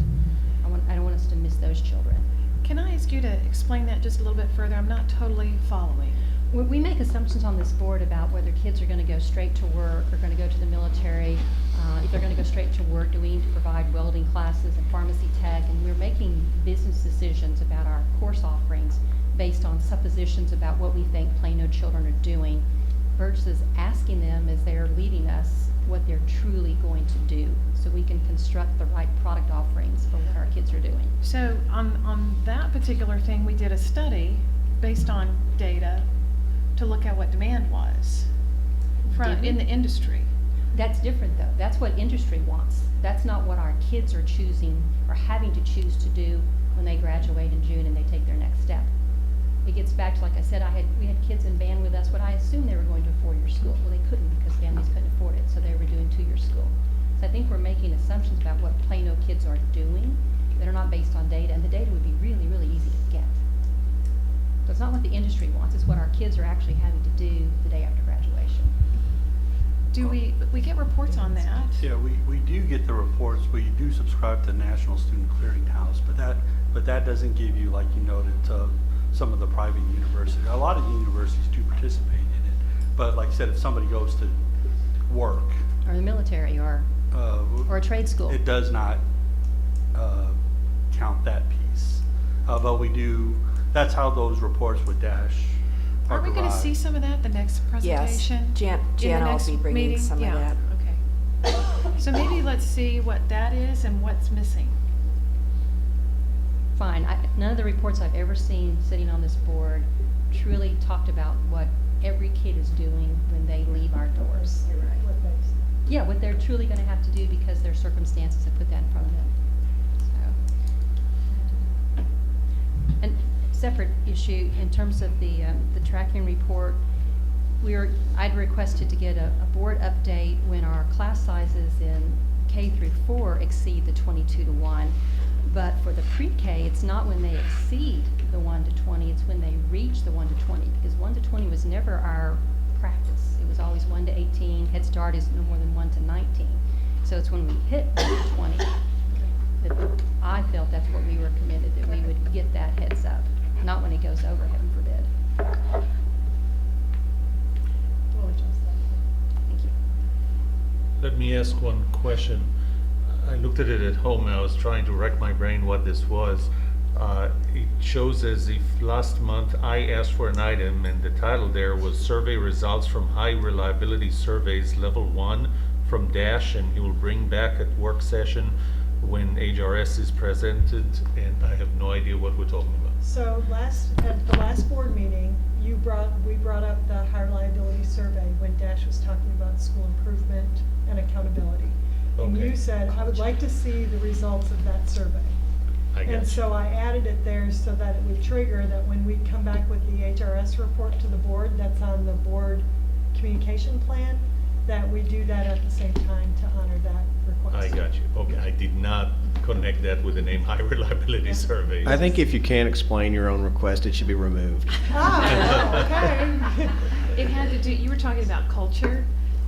I don't want us to miss those children. Can I ask you to explain that just a little bit further? I'm not totally following. We make assumptions on this board about whether kids are going to go straight to work or going to go to the military. If they're going to go straight to work, do we need to provide welding classes and pharmacy tech? And we're making business decisions about our course offerings based on suppositions about what we think Plano children are doing versus asking them as they're leaving us what they're truly going to do, so we can construct the right product offerings for what our kids are doing. So on that particular thing, we did a study based on data to look at what demand was in the industry. That's different though. That's what industry wants. That's not what our kids are choosing or having to choose to do when they graduate in June and they take their next step. It gets back to, like I said, we had kids in band with us, but I assumed they were going to a 4-year school. Well, they couldn't because families couldn't afford it, so they were doing 2-year school. So I think we're making assumptions about what Plano kids are doing that are not based on data, and the data would be really, really easy to get. So it's not what the industry wants, it's what our kids are actually having to do the day after graduation. Do we get reports on that? Yeah, we do get the reports. We do subscribe to National Student Clearinghouse, but that doesn't give you, like you noted, some of the private universities. A lot of the universities do participate in it, but like I said, if somebody goes to work Or the military, or a trade school. It does not count that piece. But we do, that's how those reports with Dash are Aren't we going to derived. see some of that the next presentation? Yes, Jana will be bringing meeting? some of that. Okay. So maybe let's see what that is and what's missing. Fine. None of the reports I've ever seen sitting on this board truly talked about what every kid is doing when they leave our doors. You're right. What base? Yeah, what they're truly going to have to do because their circumstances have put that in front of them. So, separate issue, in terms of the tracking report, I'd requested to get a board update when our class sizes in K through 4 exceed the 22-to-1. But for the pre-K, it's not when they exceed the 1 to 20, it's when they reach the 1 to 20, because 1 to 20 was never our practice. It was always 1 to 18, Head Start is no more than 1 to 19. So it's when we hit 1 to 20 that I felt that's what we were committed, that we would get that heads up, not when it goes over, heaven forbid. We'll adjust that. Thank you. Let me ask one question. I looked at it at home and I was trying to rack my brain what this was. It shows as if last month I asked for an item and the title there was Survey Results from High Reliability Surveys Level 1 from Dash, and he will bring back at work session when HRS is presented, and I have no idea what we're talking about. So at the last board meeting, we brought up the high reliability survey when Dash was talking about school improvement and accountability. And Okay. you said, I would like to see the results of that survey. I got And you. so I added it there so that it would trigger that when we come back with the HRS report to the board, that's on the board communication plan, that we do that at the same time to honor that request. I got you. Okay, I did not connect that with the name High Reliability Survey. I think if you can't explain your own request, it should be removed. Ah, okay. It had to do, you were talking about culture,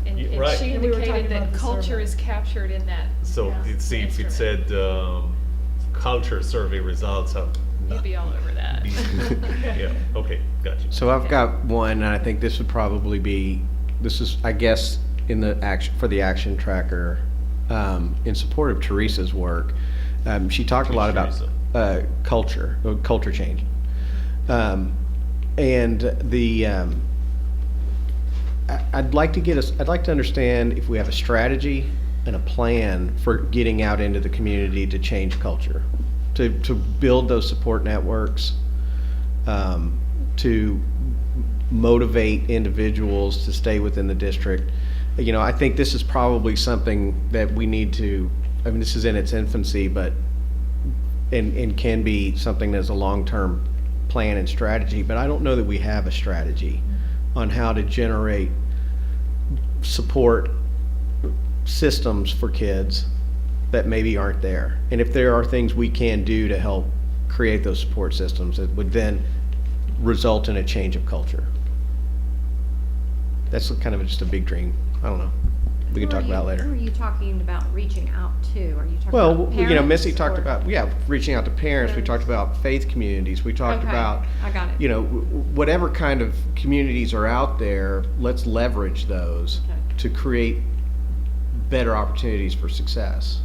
and Yeah, and right. she And we were talking indicated about that the culture survey. is captured in that. So let's see if it instrument. said culture survey results. You'd be all over that. Yeah, okay, got you. So I've Okay. got one, and I think this would probably be, this is, I guess, in the action, for the action tracker, in support of Teresa's work. She talked a lot about culture change. And the, I'd like to understand if we have a strategy and a plan for getting out into the community to change culture, to build those support networks, to motivate individuals to stay within the district. You know, I think this is probably something that we need to, I mean, this is in its infancy, but, and can be something that's a long-term plan and strategy, but I don't know that we have a strategy on how to generate support systems for kids that maybe aren't there. And if there are things we can do to help create those support systems, it would then result in a change of culture. That's kind of just a big dream. I don't know. We can talk about it Who are later. you talking about reaching out to? Are you talking Well, about you know, parents Missy talked or- about, reaching out to parents. We talked about faith communities. We talked Okay, about, I got it. you know, whatever kind of communities are out there, let's leverage those Okay. to create better opportunities for success.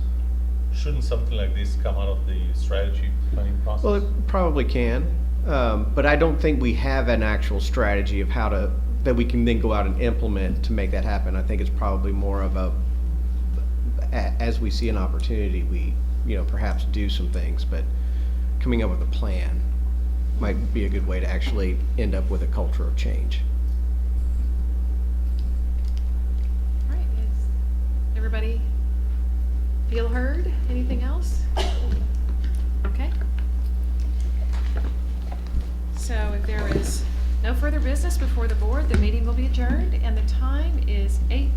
Shouldn't something like this come out of the strategy planning process? Well, it probably can, but I don't think we have an actual strategy of how to, that we can then go out and implement to make that happen. I think it's probably more of a, as we see an opportunity, we, you know, perhaps do some things, but coming up with a plan might be a good way to actually end up with a culture of change. All right, is everybody feel heard? Anything else? Okay. So if there is no further business before the board, the meeting will be adjourned, and the time is 8:12